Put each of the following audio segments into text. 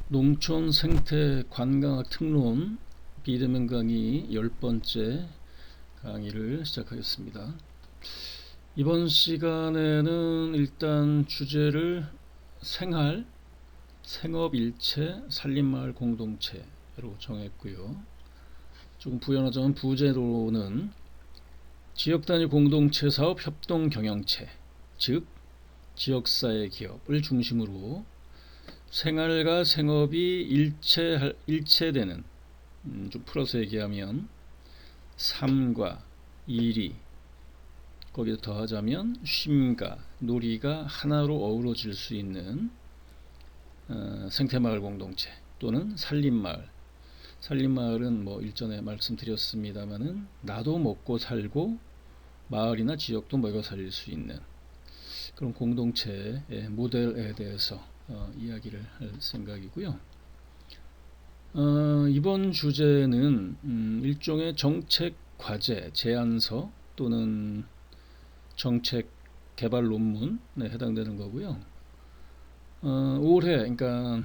농촌 생태 관광학 특론 비대면 강의 10번째 강의를 시작하겠습니다. 이번 시간에는 일단 주제를 생활, 생업일체, 산림마을 공동체로 정했고요. 조금 부연하자면 부제로는 지역단위 공동체 사업 협동 경영체, 즉 지역사회 기업을 중심으로 생활과 생업이 일체되는, 좀 풀어서 얘기하면 삶과 일이, 거기에 더하자면 쉼과 놀이가 하나로 어우러질 수 있는 생태마을 공동체 또는 산림마을. 산림마을은 뭐 일전에 말씀드렸습니다마는 나도 먹고 살고 마을이나 지역도 먹여 살릴 수 있는 그런 공동체의 모델에 대해서 이야기를 할 생각이고요. 이번 주제는 일종의 정책 과제, 제안서 또는 정책 개발 논문에 해당되는 거고요. 올해, 그러니까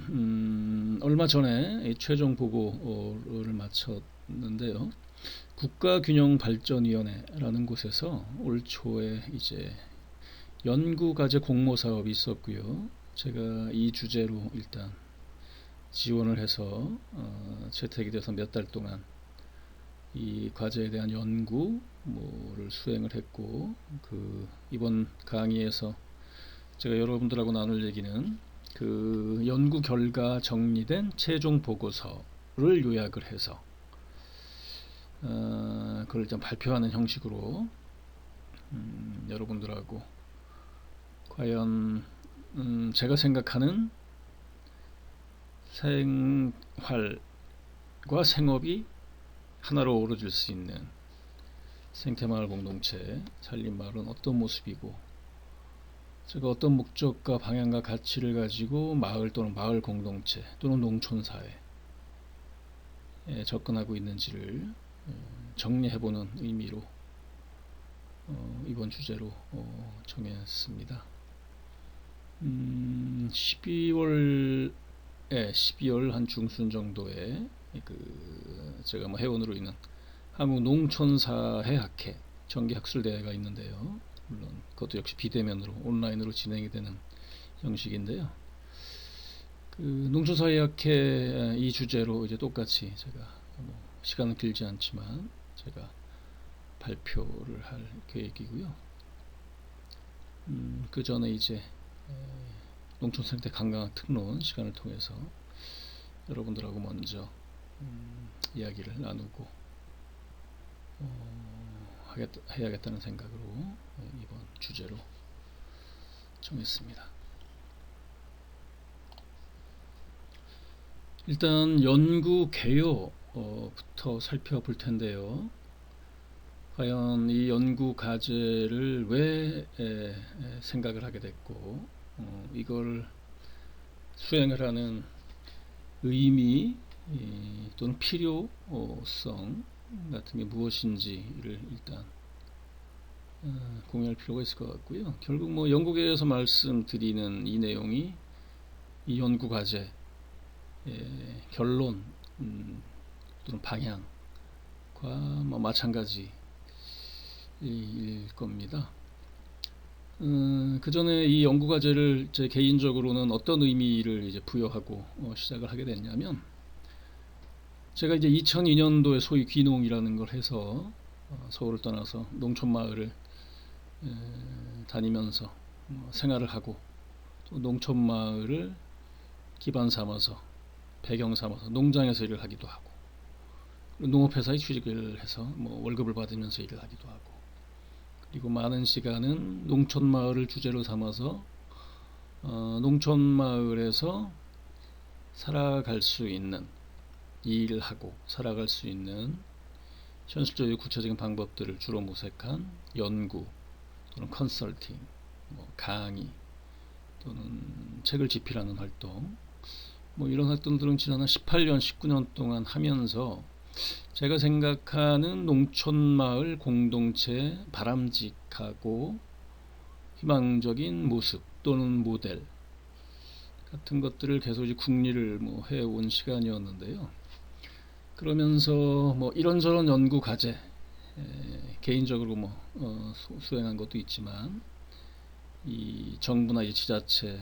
얼마 전에 최종 보고를 마쳤는데요. 국가균형발전위원회라는 곳에서 올 초에 이제 연구과제 공모 사업이 있었고요. 제가 이 주제로 일단 지원을 해서 채택이 돼서 몇 달 동안 이 과제에 대한 연구를 수행을 했고, 이번 강의에서 제가 여러분들하고 나눌 얘기는 그 연구 결과 정리된 최종 보고서를 요약을 해서 그걸 일단 발표하는 형식으로 여러분들하고 과연 제가 생각하는 생활과 생업이 하나로 어우러질 수 있는 생태마을 공동체, 산림마을은 어떤 모습이고, 제가 어떤 목적과 방향과 가치를 가지고 마을 또는 마을 공동체 또는 농촌사회에 접근하고 있는지를 정리해보는 의미로 이번 주제로 정했습니다. 12월 한 중순 정도에 제가 회원으로 있는 한국농촌사회학회 정기학술대회가 있는데요. 물론 그것도 역시 비대면으로 온라인으로 진행이 되는 형식인데요. 농촌사회학회 이 주제로 이제 똑같이 제가 시간은 길지 않지만 제가 발표를 할 계획이고요. 그 전에 이제 농촌생태 관광학 특론 시간을 통해서 여러분들하고 먼저 이야기를 나누고 해야겠다는 생각으로 이번 주제로 정했습니다. 일단 연구 개요부터 살펴볼 텐데요. 과연 이 연구 과제를 왜 생각을 하게 됐고, 이걸 수행을 하는 의미 또는 필요성 같은 게 무엇인지를 일단 공유할 필요가 있을 것 같고요. 결국 연구계에서 말씀드리는 이 내용이 이 연구 과제의 결론 또는 방향과 마찬가지일 겁니다. 그 전에 이 연구 과제를 제 개인적으로는 어떤 의미를 이제 부여하고 시작을 하게 됐냐면, 제가 이제 2002년도에 소위 귀농이라는 걸 해서 서울을 떠나서 농촌 마을을 다니면서 생활을 하고, 또 농촌 마을을 기반 삼아서 배경 삼아서 농장에서 일을 하기도 하고, 농업회사에 취직을 해서 월급을 받으면서 일을 하기도 하고, 그리고 많은 시간은 농촌 마을을 주제로 삼아서 농촌 마을에서 살아갈 수 있는, 일을 하고 살아갈 수 있는 현실적이고 구체적인 방법들을 주로 모색한 연구 또는 컨설팅, 강의 또는 책을 집필하는 활동, 이런 활동들은 지난 18년, 19년 동안 하면서 제가 생각하는 농촌마을 공동체의 바람직하고 희망적인 모습 또는 모델, 같은 것들을 계속 이제 궁리를 뭐 해온 시간이었는데요. 그러면서 뭐 이런저런 연구 과제, 개인적으로 뭐 수행한 것도 있지만 이 정부나 이 지자체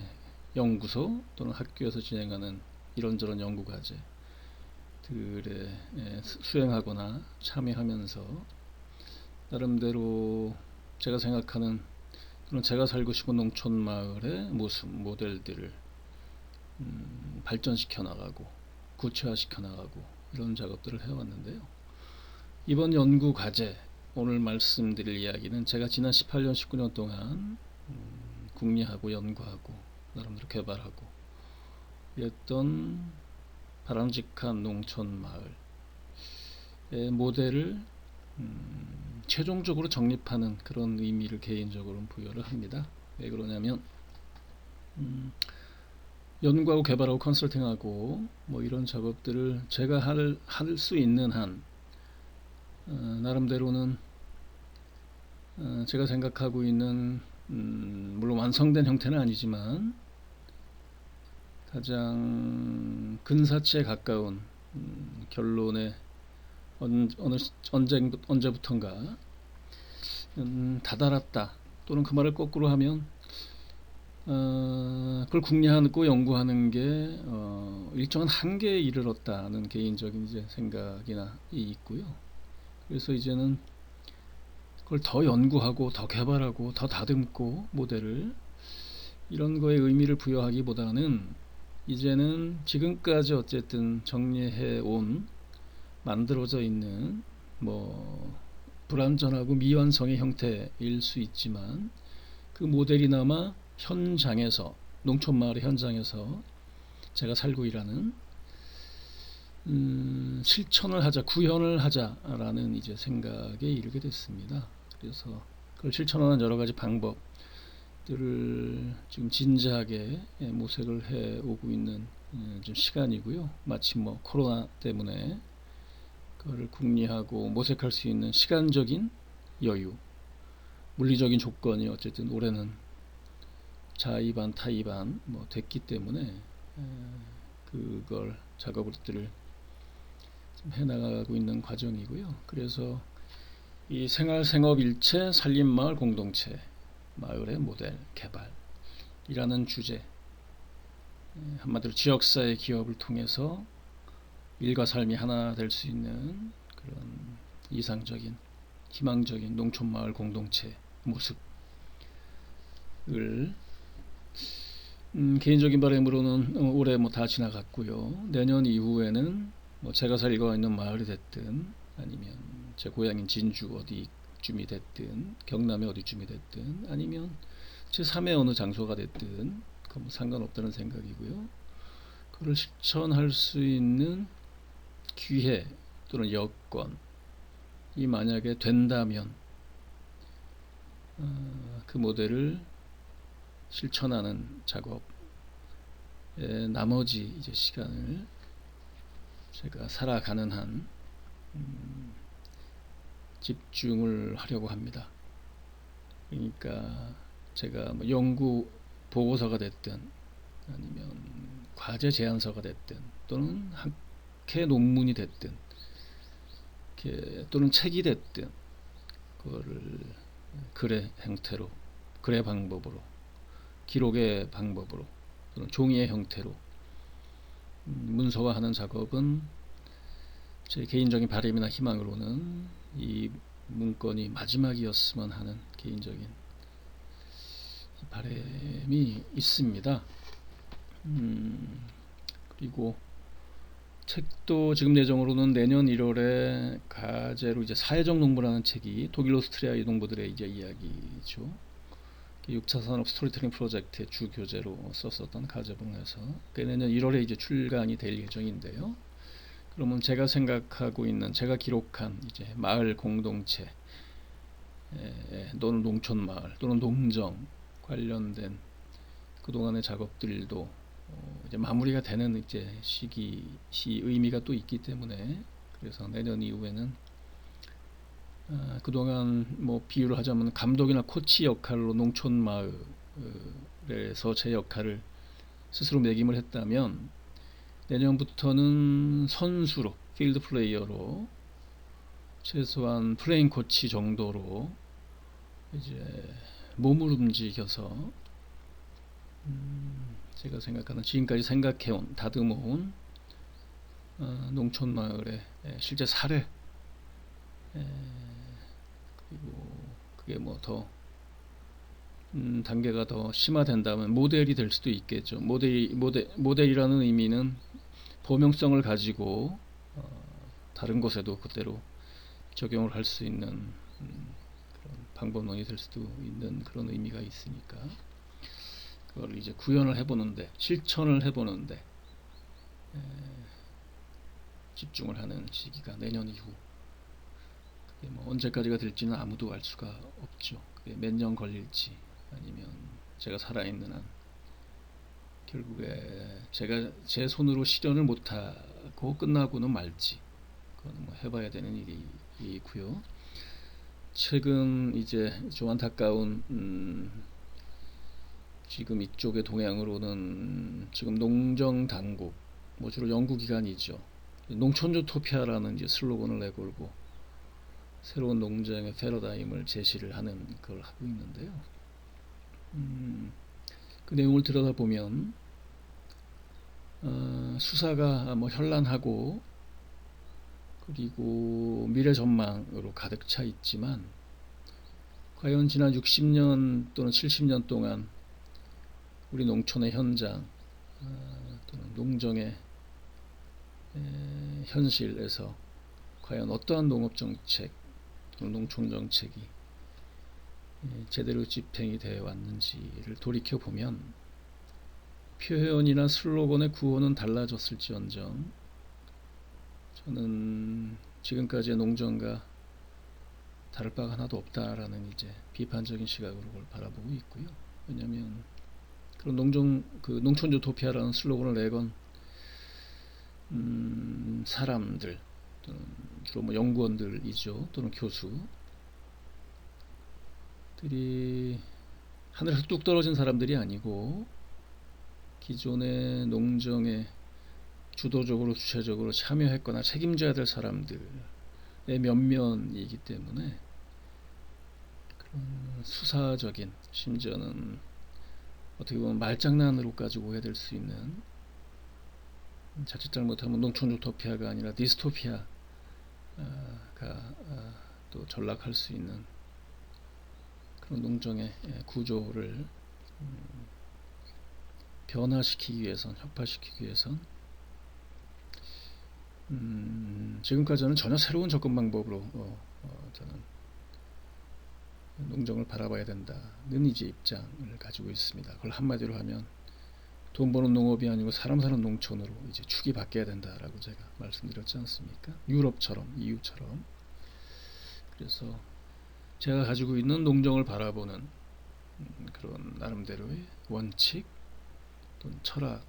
연구소 또는 학교에서 진행하는 이런저런 연구 과제들에 수행하거나 참여하면서 나름대로 제가 생각하는 그런 제가 살고 싶은 농촌 마을의 모습 모델들을 발전시켜 나가고 구체화시켜 나가고 이런 작업들을 해왔는데요. 이번 연구 과제 오늘 말씀드릴 이야기는 제가 지난 18년 19년 동안 궁리하고 연구하고 나름대로 개발하고 이랬던 바람직한 농촌 마을의 모델을 최종적으로 정립하는 그런 의미를 개인적으로 부여를 합니다. 왜 그러냐면 연구하고 개발하고 컨설팅하고 뭐 이런 작업들을 제가 할 수 있는 한 나름대로는 제가 생각하고 있는 물론 완성된 형태는 아니지만 가장 근사치에 가까운 결론에 언제부턴가 다다랐다 또는 그 말을 거꾸로 하면 그걸 궁리하고 연구하는 게 일정한 한계에 이르렀다는 개인적인 이제 생각이나 있고요. 그래서 이제는 그걸 더 연구하고 더 개발하고 더 다듬고 모델을 이런 거에 의미를 부여하기보다는 이제는 지금까지 어쨌든 정리해 온 만들어져 있는 뭐 불완전하고 미완성의 형태일 수 있지만 그 모델이나마 현장에서 농촌마을의 현장에서 제가 살고 일하는 실천을 하자, 구현을 하자라는 이제 생각에 이르게 됐습니다. 그래서 그걸 실천하는 여러 가지 방법들을 지금 진지하게 모색을 해 오고 있는 좀 시간이고요. 마침 뭐 코로나 때문에 그거를 궁리하고 모색할 수 있는 시간적인 여유, 물리적인 조건이 어쨌든 올해는 자의반 타의반 뭐 됐기 때문에 그걸 작업들을 좀 해나가고 있는 과정이고요. 그래서 이 생활생업일체 산림마을 공동체 마을의 모델 개발이라는 주제, 한마디로 지역사회 기업을 통해서 일과 삶이 하나 될 수 있는 그런 이상적인 희망적인 농촌마을 공동체 모습을 개인적인 바람으로는 올해 뭐 다 지나갔고요. 내년 이후에는 뭐 제가 살고 있는 마을이 됐든 아니면 제 고향인 진주 어디쯤이 됐든 경남의 어디쯤이 됐든 아니면 제 3의 어느 장소가 됐든 그 뭐 상관없다는 생각이고요. 그걸 실천할 수 있는 기회 또는 여건이 만약에 된다면 그 모델을 실천하는 작업에 나머지 이제 시간을 제가 살아가는 한 집중을 하려고 합니다. 그러니까 제가 뭐 연구 보고서가 됐든 아니면 과제 제안서가 됐든 또는 학회 논문이 됐든 또는 책이 됐든 그거를 글의 형태로 글의 방법으로 기록의 방법으로 또는 종이의 형태로 문서화하는 작업은 제 개인적인 바람이나 희망으로는 이 문건이 마지막이었으면 하는 개인적인 바람이 있습니다. 그리고 책도 지금 예정으로는 내년 1월에 가제로 이제 사회적 농부라는 책이 독일 오스트리아 농부들의 이제 이야기죠. 6차 산업 스토리텔링 프로젝트의 주 교재로 썼었던 가제본에서 내년 1월에 이제 출간이 될 예정인데요. 그러면 제가 생각하고 있는 제가 기록한 이제 마을 공동체 또는 농촌 마을 또는 농정 관련된 그동안의 작업들도 이제 마무리가 되는 이제 시기 의미가 또 있기 때문에 그래서 내년 이후에는 그동안 뭐 비유를 하자면 감독이나 코치 역할로 농촌 마을에서 제 역할을 스스로 매김을 했다면 내년부터는 선수로, 필드 플레이어로, 최소한 플레잉 코치 정도로 이제 몸을 움직여서 제가 생각하는, 지금까지 생각해온, 다듬어온 농촌 마을의 실제 사례, 그리고 그게 뭐 더 단계가 더 심화된다면 모델이 될 수도 있겠죠. 모델이라는 의미는 범용성을 가지고 다른 곳에도 그대로 적용을 할 수 있는 그런 방법론이 될 수도 있는 그런 의미가 있으니까, 그걸 이제 구현을 해보는데, 실천을 해보는데 집중을 하는 시기가 내년 이후. 그게 뭐 언제까지가 될지는 아무도 알 수가 없죠. 그게 몇 년 걸릴지, 아니면 제가 살아있는 한 결국에 제가 제 손으로 실현을 못하고 끝나고는 말지, 그건 뭐 해봐야 되는 일이고요. 최근 이제 좀 안타까운 지금 이쪽의 동향으로는 지금 농정 당국, 뭐 주로 연구기관이죠, 농촌 유토피아라는 이제 슬로건을 내걸고 새로운 농장의 패러다임을 제시를 하는 걸 하고 있는데요. 그 내용을 들여다보면 수사가 뭐 현란하고 그리고 미래 전망으로 가득 차 있지만, 과연 지난 60년 또는 70년 동안 우리 농촌의 현장 또는 농정의 현실에서 과연 어떠한 농업정책 또는 농촌정책이 제대로 집행이 되어 왔는지를 돌이켜보면 표현이나 슬로건의 구호는 달라졌을지언정 저는 지금까지의 농정과 다를 바가 하나도 없다라는 이제 비판적인 시각으로 그걸 바라보고 있고요. 왜냐하면 그런 농촌 유토피아라는 슬로건을 내건 사람들, 또는 주로 뭐 연구원들이죠, 또는 교수들이 하늘에서 뚝 떨어진 사람들이 아니고 기존의 농정에 주도적으로 주체적으로 참여했거나 책임져야 될 사람들의 면면이기 때문에 그런 수사적인, 심지어는 어떻게 보면 말장난으로까지 오해될 수 있는, 자칫 잘못하면 농촌 유토피아가 아니라 디스토피아가 또 전락할 수 있는 그런 농정의 구조를 변화시키기 위해선, 혁파시키기 위해선 지금까지는 전혀 새로운 접근 방법으로 저는 농정을 바라봐야 된다는 이제 입장을 가지고 있습니다. 그걸 한마디로 하면 돈 버는 농업이 아니고 사람 사는 농촌으로 이제 축이 바뀌어야 된다라고 제가 말씀드렸지 않습니까? 유럽처럼, EU처럼. 그래서 제가 가지고 있는 농정을 바라보는 그런 나름대로의 원칙 또는 철학이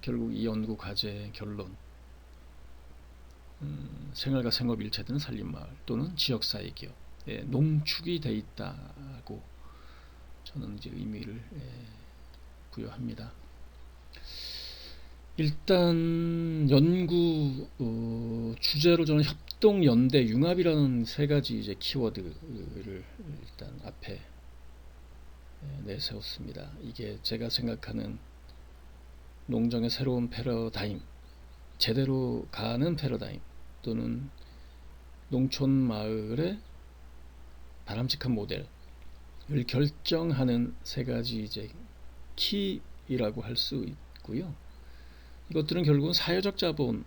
결국 이 연구 과제의 결론, 생활과 생업이 일체되는 산림마을 또는 지역사회 기업의 농축이 돼 있다고 저는 이제 의미를 부여합니다. 일단 연구 주제로 저는 협동, 연대, 융합이라는 세 가지 이제 키워드를 일단 앞에 내세웠습니다. 이게 제가 생각하는 농정의 새로운 패러다임, 제대로 가는 패러다임, 또는 농촌 마을의 바람직한 모델을 결정하는 세 가지 이제 키라고 할 수 있고요. 이것들은 결국은 사회적 자본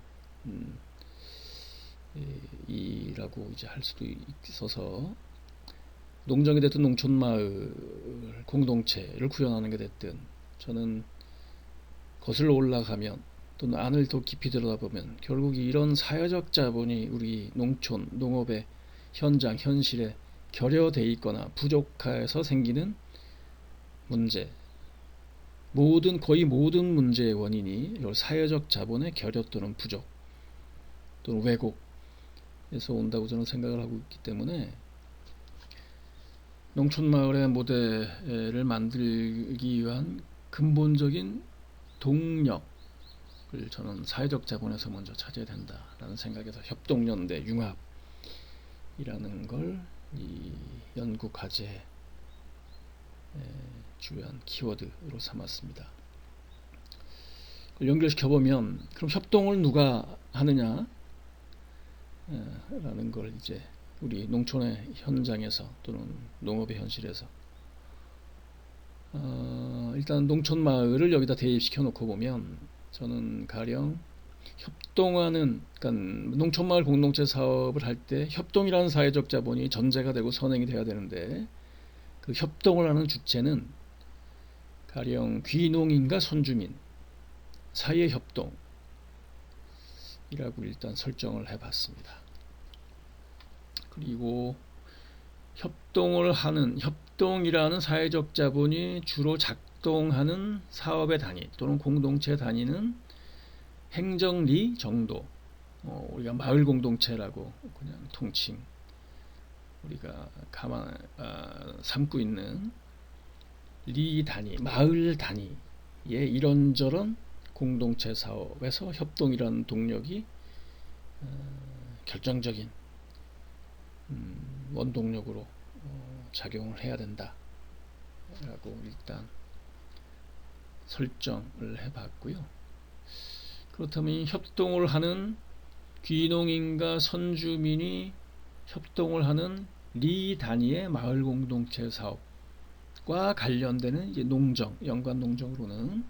이라고 이제 할 수도 있어서, 농정이 됐든 농촌 마을 공동체를 구현하는 게 됐든, 저는 거슬러 올라가면 또는 안을 더 깊이 들여다보면 결국 이런 사회적 자본이 우리 농촌, 농업의 현장, 현실에 결여돼 있거나 부족해서 생기는 문제, 거의 모든 문제의 원인이 사회적 자본의 결여 또는 부족 또는 왜곡에서 온다고 저는 생각을 하고 있기 때문에, 농촌 마을의 모델을 만들기 위한 근본적인 동력을 저는 사회적 자본에서 먼저 찾아야 된다라는 생각에서 협동연대, 융합이라는 걸 이 연구 과제의 주요한 키워드로 삼았습니다. 연결시켜 보면 그럼 협동을 누가 하느냐? 라는 걸 이제 우리 농촌의 현장에서 또는 농업의 현실에서 일단 농촌 마을을 여기다 대입시켜 놓고 보면 저는 가령 협동하는, 그러니까 농촌 마을 공동체 사업을 할 때 협동이라는 사회적 자본이 전제가 되고 선행이 돼야 되는데, 그 협동을 하는 주체는 가령 귀농인과 선주민 사이의 협동이라고 일단 설정을 해봤습니다. 그리고 협동이라는 사회적 자본이 주로 작동하는 사업의 단위 또는 공동체 단위는 행정리 정도, 우리가 마을 공동체라고 그냥 통칭 우리가 삼고 있는 리 단위, 마을 단위의 이런저런 공동체 사업에서 협동이라는 동력이 결정적인 원동력으로 작용을 해야 된다라고 일단 설정을 해봤고요. 그렇다면 협동을 하는 귀농인과 선주민이 협동을 하는 리 단위의 마을 공동체 사업과 관련되는 이제 농정, 연관 농정으로는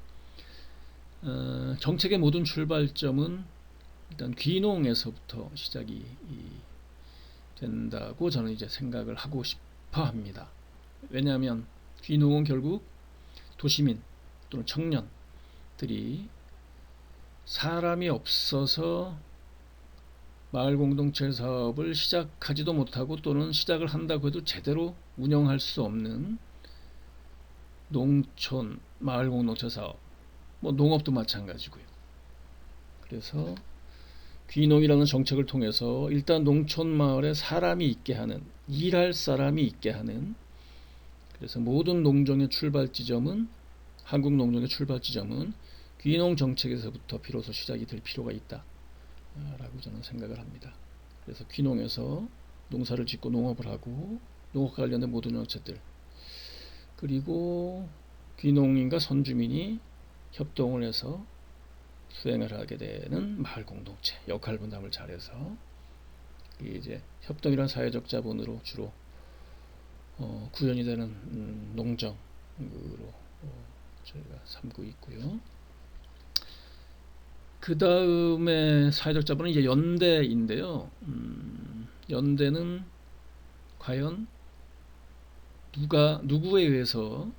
정책의 모든 출발점은 일단 귀농에서부터 시작이 된다고 저는 이제 생각을 하고 싶어 합니다. 왜냐하면 귀농은 결국 도시민 또는 청년들이 사람이 없어서 마을 공동체 사업을 시작하지도 못하고 또는 시작을 한다고 해도 제대로 운영할 수 없는 농촌 마을 공동체 사업, 뭐 농업도 마찬가지고요. 그래서 귀농이라는 정책을 통해서 일단 농촌 마을에 사람이 있게 하는, 일할 사람이 있게 하는, 그래서 모든 농정의 출발 지점은, 한국 농정의 출발 지점은 귀농 정책에서부터 비로소 시작이 될 필요가 있다 라고 저는 생각을 합니다. 그래서 귀농에서 농사를 짓고 농업을 하고 농업과 관련된 모든 정책들, 그리고 귀농인과 선주민이 협동을 해서 수행을 하게 되는 마을 공동체 역할 분담을 잘해서 이제 협동이란 사회적 자본으로 주로 구현이 되는 농정으로 저희가 삼고 있고요. 그 다음에 사회적 자본은 이제 연대인데요. 연대는 과연 누구에 의해서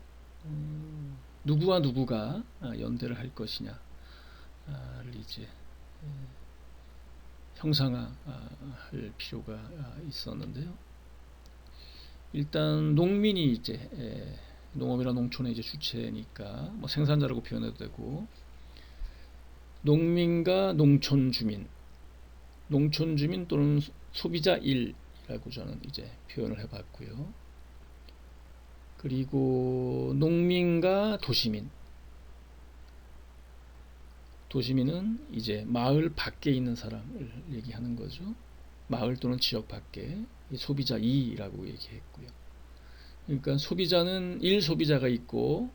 누구와 누구가 연대를 할 것이냐를 이제 형상화할 필요가 있었는데요. 일단 농민이 이제 농업이나 농촌의 이제 주체니까 뭐 생산자라고 표현해도 되고, 농민과 농촌 주민 또는 소비자 1이라고 저는 이제 표현을 해봤고요. 그리고 농민과 도시민은 이제 마을 밖에 있는 사람을 얘기하는 거죠. 마을 또는 지역 밖에 소비자 2라고 얘기했고요. 그러니까 소비자는 1소비자가 있고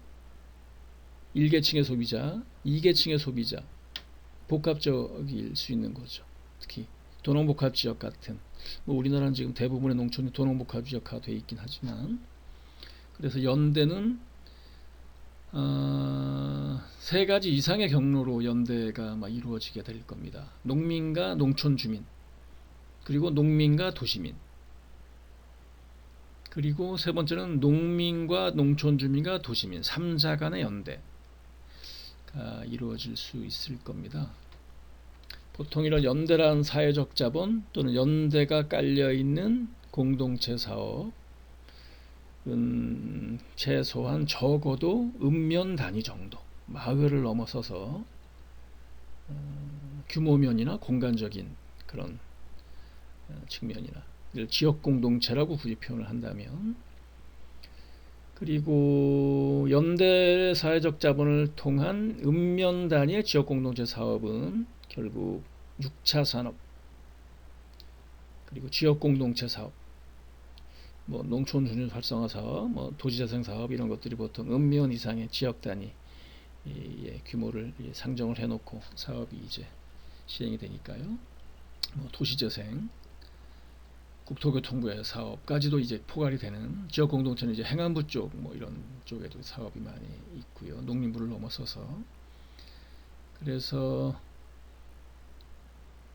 1계층의 소비자, 2계층의 소비자, 복합적일 수 있는 거죠. 특히 도농복합지역 같은, 뭐 우리나라는 지금 대부분의 농촌이 도농복합지역화 되어 있긴 하지만, 그래서 연대는 세 가지 이상의 경로로 연대가 이루어지게 될 겁니다. 농민과 농촌 주민, 그리고 농민과 도시민, 그리고 세 번째는 농민과 농촌 주민과 도시민 3자 간의 연대가 이루어질 수 있을 겁니다. 보통 이런 연대란 사회적 자본 또는 연대가 깔려있는 공동체 사업은 최소한 적어도 읍면 단위 정도, 마을을 넘어서서 규모면이나 공간적인 그런 측면이나 지역 공동체라고 굳이 표현을 한다면 그리고 연대 사회적 자본을 통한 읍면 단위의 지역 공동체 사업은 결국 6차 산업, 그리고 지역 공동체 사업, 뭐 농촌 주민 활성화 사업, 뭐 도시재생 사업 이런 것들이 보통 읍면 이상의 지역 단위 규모를 상정을 해놓고 사업이 이제 시행이 되니까요. 뭐 도시재생, 국토교통부의 사업까지도 이제 포괄이 되는 지역 공동체는 이제 행안부 쪽 뭐 이런 쪽에도 사업이 많이 있고요. 농림부를 넘어서서 그래서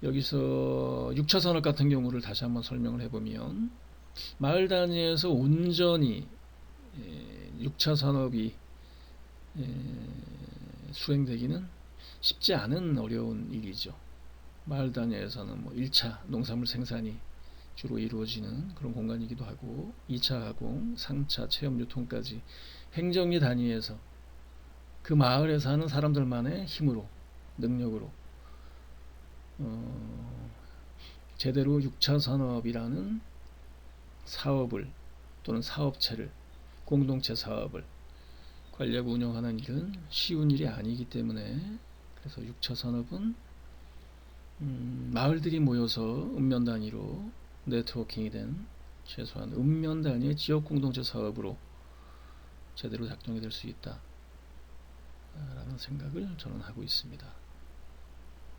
여기서 6차 산업 같은 경우를 다시 한번 설명을 해보면 마을 단위에서 온전히 6차 산업이 수행되기는 쉽지 않은 어려운 일이죠. 마을 단위에서는 뭐 1차 농산물 생산이 주로 이루어지는 그런 공간이기도 하고 2차 가공, 3차 체험 유통까지 행정리 단위에서 그 마을에 사는 사람들만의 힘으로 능력으로 제대로 6차 산업이라는 사업을 또는 사업체를 공동체 사업을 관리하고 운영하는 일은 쉬운 일이 아니기 때문에 그래서 6차 산업은 마을들이 모여서 읍면 단위로 네트워킹이 된 최소한 읍면 단위의 지역 공동체 사업으로 제대로 작동이 될 수 있다 라는 생각을 저는 하고 있습니다.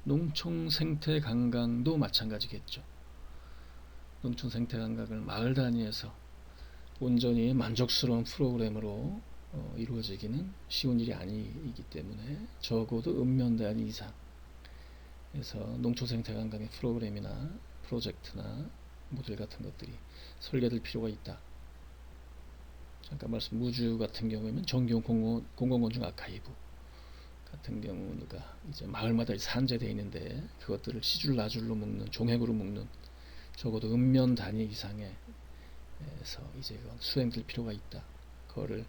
농촌 생태 관광도 마찬가지겠죠. 농촌 생태 관광을 마을 단위에서 온전히 만족스러운 프로그램으로 이루어지기는 쉬운 일이 아니기 때문에 적어도 읍면 단위 이상 에서 농촌 생태 관광의 프로그램이나 프로젝트나 모델 같은 것들이 설계될 필요가 있다. 잠깐 말씀 무주 같은 경우에는 정기용 공공건축 아카이브 같은 경우가 이제 마을마다 산재되어 있는데 그것들을 시줄 나줄로 묶는 종획으로 묶는 적어도 읍면 단위 이상에서 이제 수행될 필요가 있다. 그거를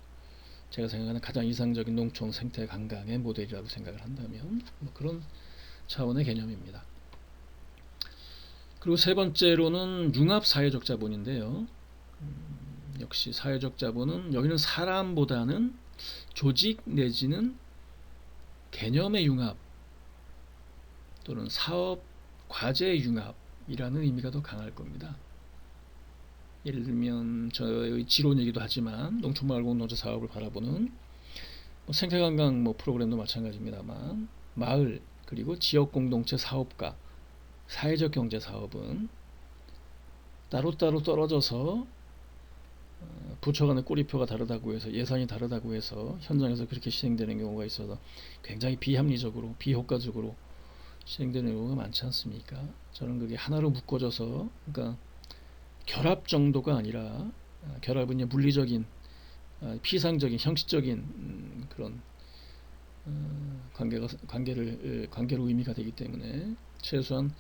제가 생각하는 가장 이상적인 농촌 생태 관광의 모델이라고 생각을 한다면 뭐 그런 차원의 개념입니다. 그리고 세 번째로는 융합 사회적 자본인데요. 역시 사회적 자본은 여기는 사람보다는 조직 내지는 개념의 융합 또는 사업 과제의 융합이라는 의미가 더 강할 겁니다. 예를 들면 저의 지론이기도 하지만 농촌마을 공동체 사업을 바라보는 생태관광 프로그램도 마찬가지입니다만 마을 그리고 지역 공동체 사업과 사회적 경제 사업은 따로따로 떨어져서 부처 간의 꼬리표가 다르다고 해서 예산이 다르다고 해서 현장에서 그렇게 시행되는 경우가 있어서 굉장히 비합리적으로 비효과적으로 시행되는 경우가 많지 않습니까? 저는 그게 하나로 묶어져서 그러니까 결합 정도가 아니라 결합은 물리적인 피상적인 형식적인 그런 관계로 의미가 되기 때문에 최소한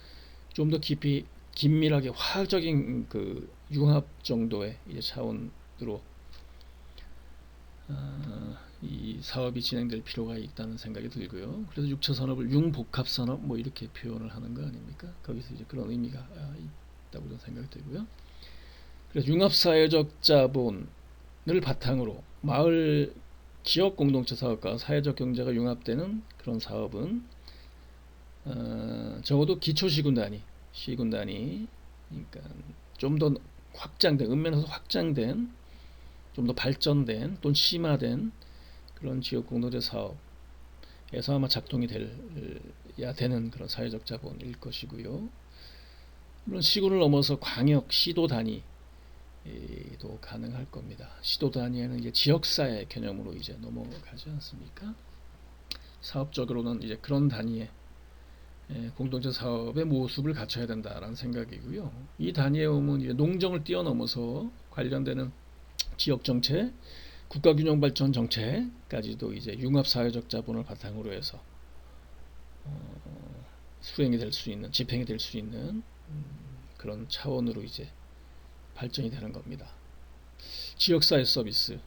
좀 더 깊이 긴밀하게 화학적인 그 융합 정도의 이제 차원으로 이 사업이 진행될 필요가 있다는 생각이 들고요. 그래서 6차 산업을 융복합 산업 이렇게 표현을 하는 거 아닙니까? 거기서 이제 그런 의미가 있다고 저는 생각이 들고요. 그래서 융합 사회적 자본을 바탕으로 마을 지역 공동체 사업과 사회적 경제가 융합되는 그런 사업은 적어도 기초 시군 단위, 그러니까 좀 더 확장된, 읍면에서 확장된, 좀 더 발전된 또는 심화된 그런 지역 공동체 사업에서 아마 작동이 돼야 되는 그런 사회적 자본일 것이고요. 물론 시군을 넘어서 광역, 시도 단위도 가능할 겁니다. 시도 단위에는 이제 지역사회 개념으로 이제 넘어가지 않습니까? 사업적으로는 이제 그런 단위의 공동체 사업의 모습을 갖춰야 된다라는 생각이고요. 이 단위에 오면 이제 농정을 뛰어넘어서 관련되는 지역 정책, 국가균형 발전 정책까지도 이제 융합 사회적 자본을 바탕으로 해서 수행이 될 수 있는, 집행이 될 수 있는 그런 차원으로 이제 발전이 되는 겁니다. 지역사회 서비스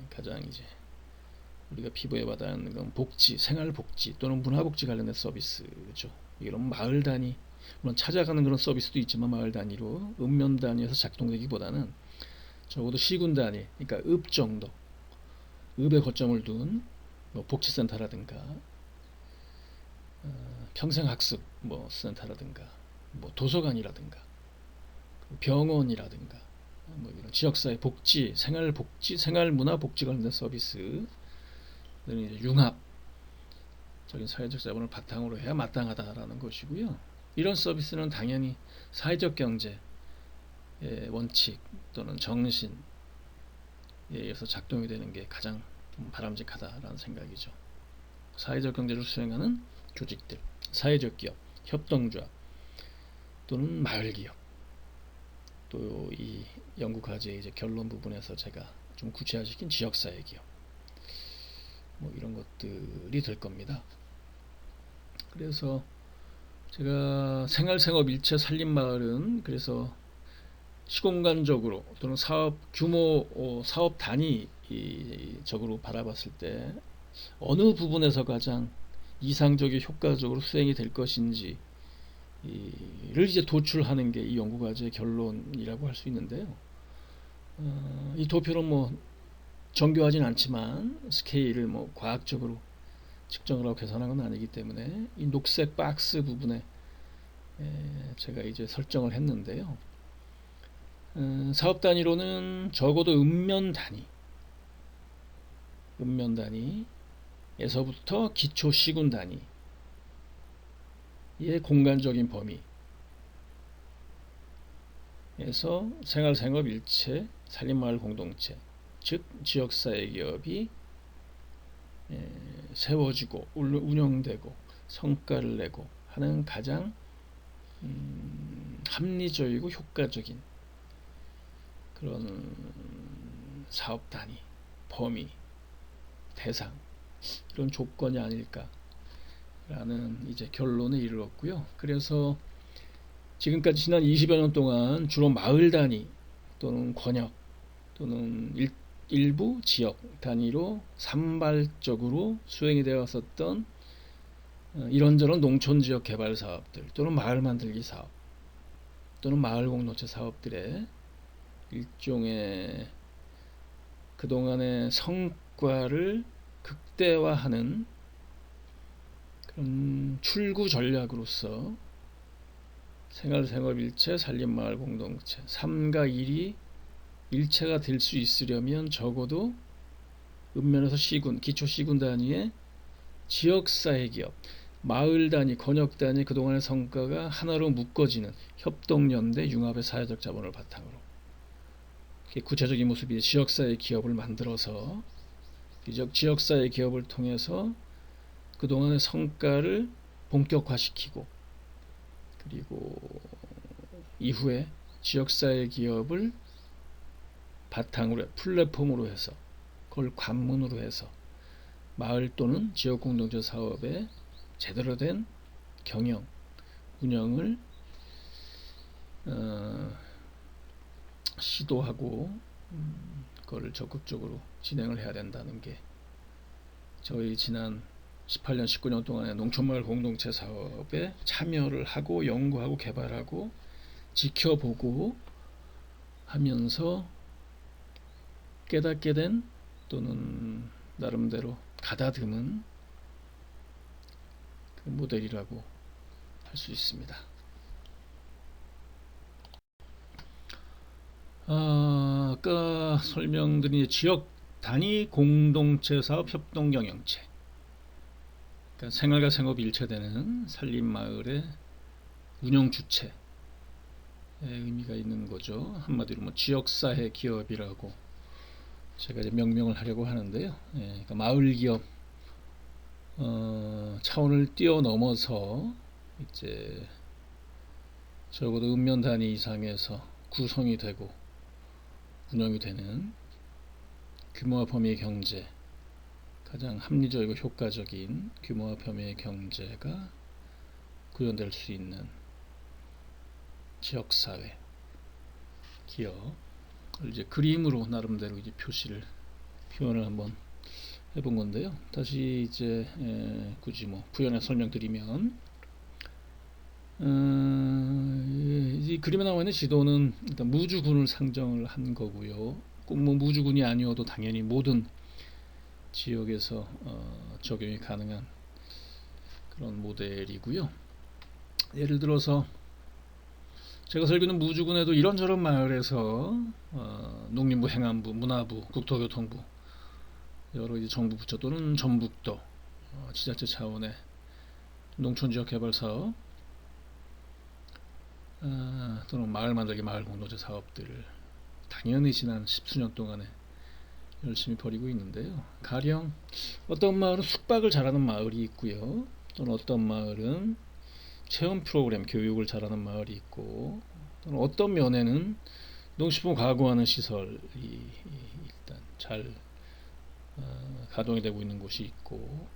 가장 이제 우리가 피부에 와닿는 건 복지, 생활복지 또는 문화복지 관련된 서비스죠. 이런 마을 단위, 물론 찾아가는 그런 서비스도 있지만 마을 단위로 읍면 단위에서 작동되기보다는 적어도 시군 단위, 그러니까 읍 정도, 읍에 거점을 둔 뭐 복지센터라든가 평생학습 뭐 센터라든가 뭐 도서관이라든가 병원이라든가 뭐 이런 지역사회 복지, 생활복지, 생활문화복지 관련된 서비스는 이제 융합적인 사회적 자본을 바탕으로 해야 마땅하다라는 것이고요. 이런 서비스는 당연히 사회적 경제의 원칙 또는 정신에 의해서 작동이 되는 게 가장 바람직하다라는 생각이죠. 사회적 경제를 수행하는 조직들, 사회적 기업, 협동조합 또는 마을 기업, 또 이 연구 과제의 이제 결론 부분에서 제가 좀 구체화시킨 지역사회 기업, 뭐 이런 것들이 될 겁니다. 그래서 제가 생활생업 일체 살림마을은 그래서 시공간적으로 또는 사업 규모, 사업 단위적으로 바라봤을 때 어느 부분에서 가장 이상적이고 효과적으로 수행이 될 것인지를 이제 도출하는 게 이 연구과제의 결론이라고 할 수 있는데요. 이 도표는 뭐 정교하진 않지만 스케일을 뭐 과학적으로 측정을 하고 계산한 건 아니기 때문에 이 녹색 박스 부분에 제가 이제 설정을 했는데요. 사업 단위로는 적어도 읍면 단위에서부터 기초 시군 단위의 공간적인 범위에서 생활생업 일체 산림마을 공동체, 즉 지역사회 기업이 세워지고 운영되고 성과를 내고 하는 가장 합리적이고 효과적인 그런 사업 단위, 범위, 대상 이런 조건이 아닐까라는 이제 결론에 이르렀고요. 그래서 지금까지 지난 20여 년 동안 주로 마을 단위 또는 권역 또는 일부 지역 단위로 산발적으로 수행이 되어 왔었던 이런저런 농촌지역 개발 사업들 또는 마을 만들기 사업 또는 마을 공동체 사업들의 일종의 그동안의 성과를 극대화하는 그런 출구 전략으로서 생활생업일체 산림마을 공동체 3가 1이 일체가 될 수 있으려면 적어도 읍면에서 시군, 기초 시군 단위의 지역사회 기업, 마을 단위, 권역 단위 그동안의 성과가 하나로 묶어지는 협동연대 융합의 사회적 자본을 바탕으로 구체적인 모습이 지역사회 기업을 만들어서 지역사회 기업을 통해서 그동안의 성과를 본격화시키고 그리고 이후에 지역사회 기업을 바탕으로 플랫폼으로 해서 그걸 관문으로 해서 마을 또는 지역 공동체 사업의 제대로 된 경영, 운영을 시도하고 그걸 적극적으로 진행을 해야 된다는 게 저희 지난 18년, 19년 동안의 농촌마을 공동체 사업에 참여를 하고 연구하고 개발하고 지켜보고 하면서 깨닫게 된 또는 나름대로 가다듬은 그 모델이라고 할 수 있습니다. 아까 설명드린 지역 단위 공동체 사업 협동 경영체, 그러니까 생활과 생업이 일체되는 산림마을의 운영 주체의 의미가 있는 거죠. 한마디로 뭐 지역사회 기업이라고 제가 이제 명명을 하려고 하는데요. 그러니까 마을 기업 차원을 뛰어넘어서 이제 적어도 읍면 단위 이상에서 구성이 되고 운영이 되는 규모와 범위의 경제, 가장 합리적이고 효과적인 규모와 범위의 경제가 구현될 수 있는 지역사회 기업을 이제 그림으로 나름대로 이제 표현을 한번 해본 건데요. 다시 이제 굳이 뭐 부연해 설명드리면 이 그림에 나와 있는 지도는 일단 무주군을 상정을 한 거고요. 꼭 뭐 무주군이 아니어도 당연히 모든 지역에서 적용이 가능한 그런 모델이고요. 예를 들어서 제가 살고 있는 무주군에도 이런저런 마을에서 농림부, 행안부, 문화부, 국토교통부, 여러 이제 정부 부처 또는 전북도 지자체 차원의 농촌지역개발 사업 또는 마을 만들기, 마을 공동체 사업들을 당연히 지난 십수년 동안에 열심히 벌이고 있는데요. 가령 어떤 마을은 숙박을 잘하는 마을이 있고요. 또는 어떤 마을은 체험 프로그램 교육을 잘하는 마을이 있고, 또는 어떤 면에는 농식품 가공하는 시설이 일단 잘 가동이 되고 있는 곳이 있고,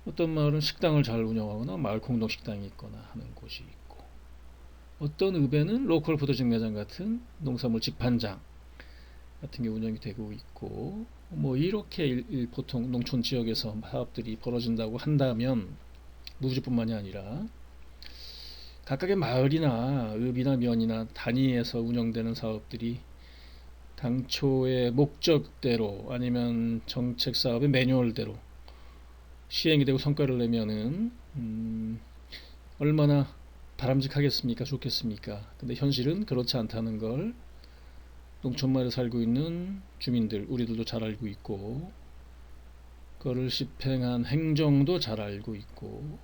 어떤 마을은 식당을 잘 운영하거나 마을 공동 식당이 있거나 하는 곳이 있고, 어떤 읍에는 로컬 푸드직 매장 같은 농산물 직판장 같은 게 운영이 되고 있고, 뭐 이렇게 보통 농촌 지역에서 사업들이 벌어진다고 한다면 무주뿐만이 아니라 각각의 마을이나 읍이나 면이나 단위에서 운영되는 사업들이 당초의 목적대로 아니면 정책 사업의 매뉴얼대로 시행이 되고 성과를 내면은 얼마나 바람직하겠습니까? 좋겠습니까? 근데 현실은 그렇지 않다는 걸 농촌마을에 살고 있는 주민들, 우리들도 잘 알고 있고, 그거를 집행한 행정도 잘 알고 있고,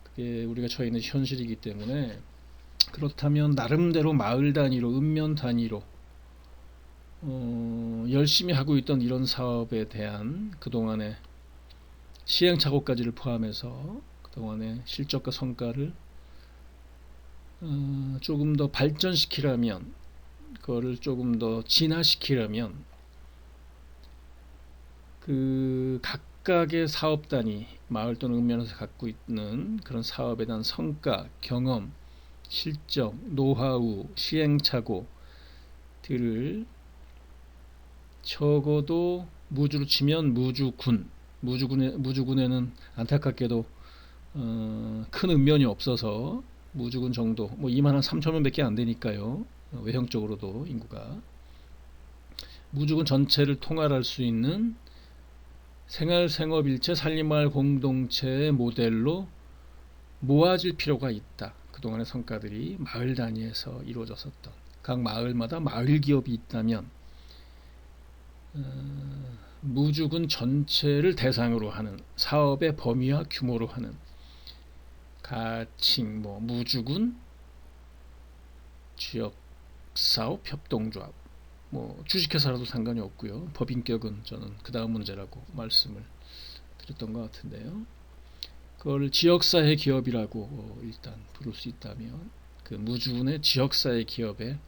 그게 우리가 처해 있는 현실이기 때문에, 그렇다면 나름대로 마을 단위로, 읍면 단위로 열심히 하고 있던 이런 사업에 대한 그동안의 시행착오까지를 포함해서 그동안의 실적과 성과를 조금 더 발전시키려면, 그거를 조금 더 진화시키려면 그 각각의 사업 단위, 마을 또는 읍면에서 갖고 있는 그런 사업에 대한 성과, 경험, 실적, 노하우, 시행착오들을 적어도 무주로 치면 무주군에는 안타깝게도 큰 읍면이 없어서 무주군 정도, 뭐 2만 3천 명밖에 안 되니까요. 외형적으로도 인구가 무주군 전체를 통할할 수 있는 생활생업일체 산림마을 공동체의 모델로 모아질 필요가 있다. 그동안의 성과들이 마을 단위에서 이루어졌었던 각 마을마다 마을 기업이 있다면 무주군 전체를 대상으로 하는 사업의 범위와 규모로 하는 가칭, 뭐 무주군 지역사업 협동조합, 뭐 주식회사라도 상관이 없고요. 법인격은 저는 그 다음 문제라고 말씀을 드렸던 것 같은데요. 그걸 지역사회 기업이라고 일단 부를 수 있다면 그 무주군의 지역사회 기업의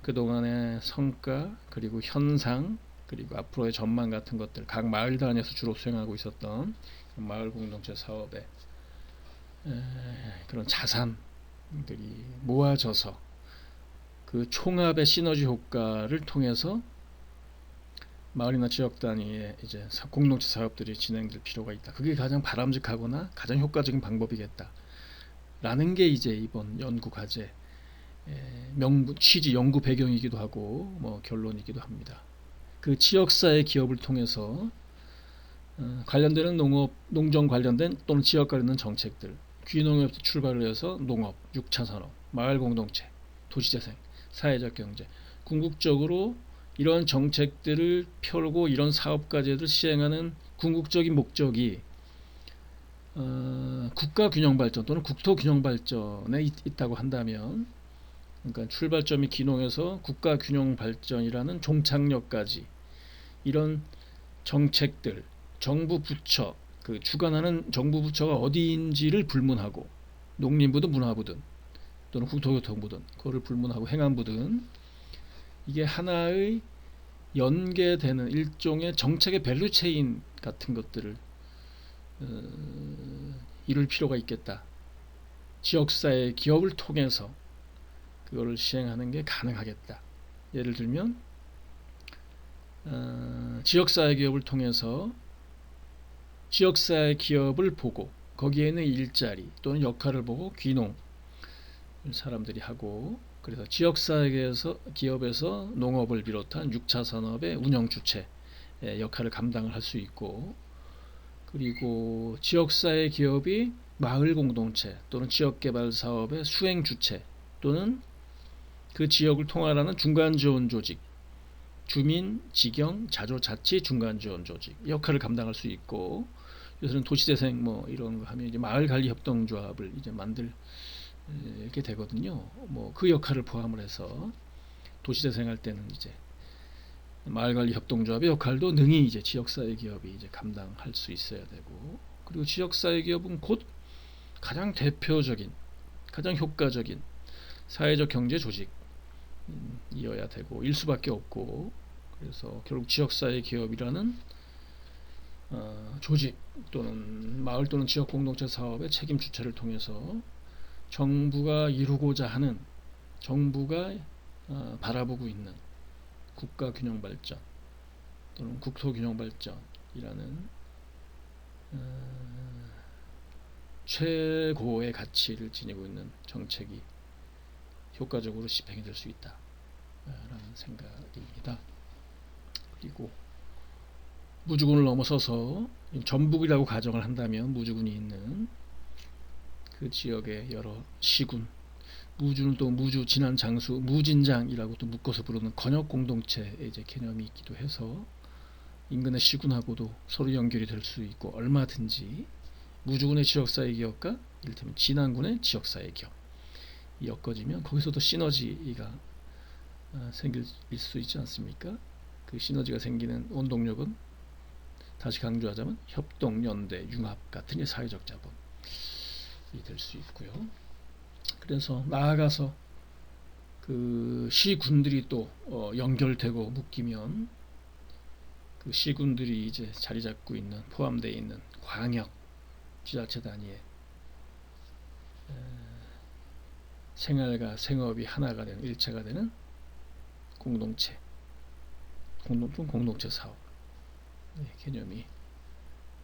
그동안의 성과, 그리고 현상, 그리고 앞으로의 전망 같은 것들, 각 마을 단위에서 주로 수행하고 있었던 마을 공동체 사업의 그런 자산들이 모아져서 그 총합의 시너지 효과를 통해서 마을이나 지역 단위의 이제 공동체 사업들이 진행될 필요가 있다. 그게 가장 바람직하거나 가장 효과적인 방법이겠다. 라는 게 이제 이번 연구 과제 취지 연구 배경이기도 하고 뭐 결론이기도 합니다. 그 지역사회 기업을 통해서 관련되는 농업, 농정 관련된 또는 지역 관련된 정책들, 귀농업부터 출발을 해서 농업, 6차 산업, 마을 공동체, 도시재생, 사회적 경제, 궁극적으로 이런 정책들을 펴고 이런 사업 과제를 시행하는 궁극적인 목적이 국가 균형 발전 또는 국토 균형 발전에 있다고 한다면, 그러니까 출발점이 귀농에서 국가 균형 발전이라는 종착역까지 이런 정책들, 정부 부처, 그 주관하는 정부 부처가 어디인지를 불문하고, 농림부든 문화부든 또는 국토교통부든 그거를 불문하고 행안부든 이게 하나의 연계되는 일종의 정책의 밸류체인 같은 것들을 이룰 필요가 있겠다. 지역사회 기업을 통해서 그거를 시행하는 게 가능하겠다. 예를 들면 지역사회 기업을 통해서 지역사회 기업을 보고 거기에 있는 일자리 또는 역할을 보고 귀농, 사람들이 하고, 그래서 지역사회에서 기업에서 농업을 비롯한 6차 산업의 운영 주체 역할을 감당을 할 수 있고, 그리고 지역사회 기업이 마을 공동체 또는 지역개발 사업의 수행 주체 또는 그 지역을 통할하는 중간 지원 조직, 주민, 지경, 자조자치 중간 지원 조직 역할을 감당할 수 있고, 요새는 도시재생 뭐 이런 거 하면 이제 마을 관리 협동조합을 이제 만들게 되거든요. 뭐 그 역할을 포함을 해서 도시재생 할 때는 이제 마을관리 협동조합의 역할도 능히 이제 지역사회 기업이 이제 감당할 수 있어야 되고, 그리고 지역사회 기업은 곧 가장 대표적인, 가장 효과적인 사회적 경제 조직이어야 되고 일 수밖에 없고, 그래서 결국 지역사회 기업이라는 조직 또는 마을 또는 지역 공동체 사업의 책임 주체를 통해서 정부가 이루고자 하는, 정부가 바라보고 있는 국가 균형 발전 또는 국토 균형 발전이라는 최고의 가치를 지니고 있는 정책이 효과적으로 집행이 될 수 있다라는 생각입니다. 그리고 무주군을 넘어서서 전북이라고 가정을 한다면, 무주군이 있는 그 지역의 여러 시군, 무주는 또 무주 진안 장수 무진장이라고 또 묶어서 부르는 건역 공동체의 이제 개념이 있기도 해서 인근의 시군하고도 서로 연결이 될 수 있고, 얼마든지 무주군의 지역사회 기업과 이를테면 진안군의 지역사회 기업 이 엮어지면 거기서도 시너지가 생길 수 있지 않습니까? 그 시너지가 생기는 원동력은 다시 강조하자면 협동, 연대, 융합 같은 사회적 자본이 될 수 있고요. 그래서 나아가서 그 시군들이 또 연결되고 묶이면 그 시군들이 이제 자리 잡고 있는, 포함되어 있는 광역 지자체 단위의 생활과 생업이 하나가 되는, 일체가 되는 공동체, 공동체 사업 개념이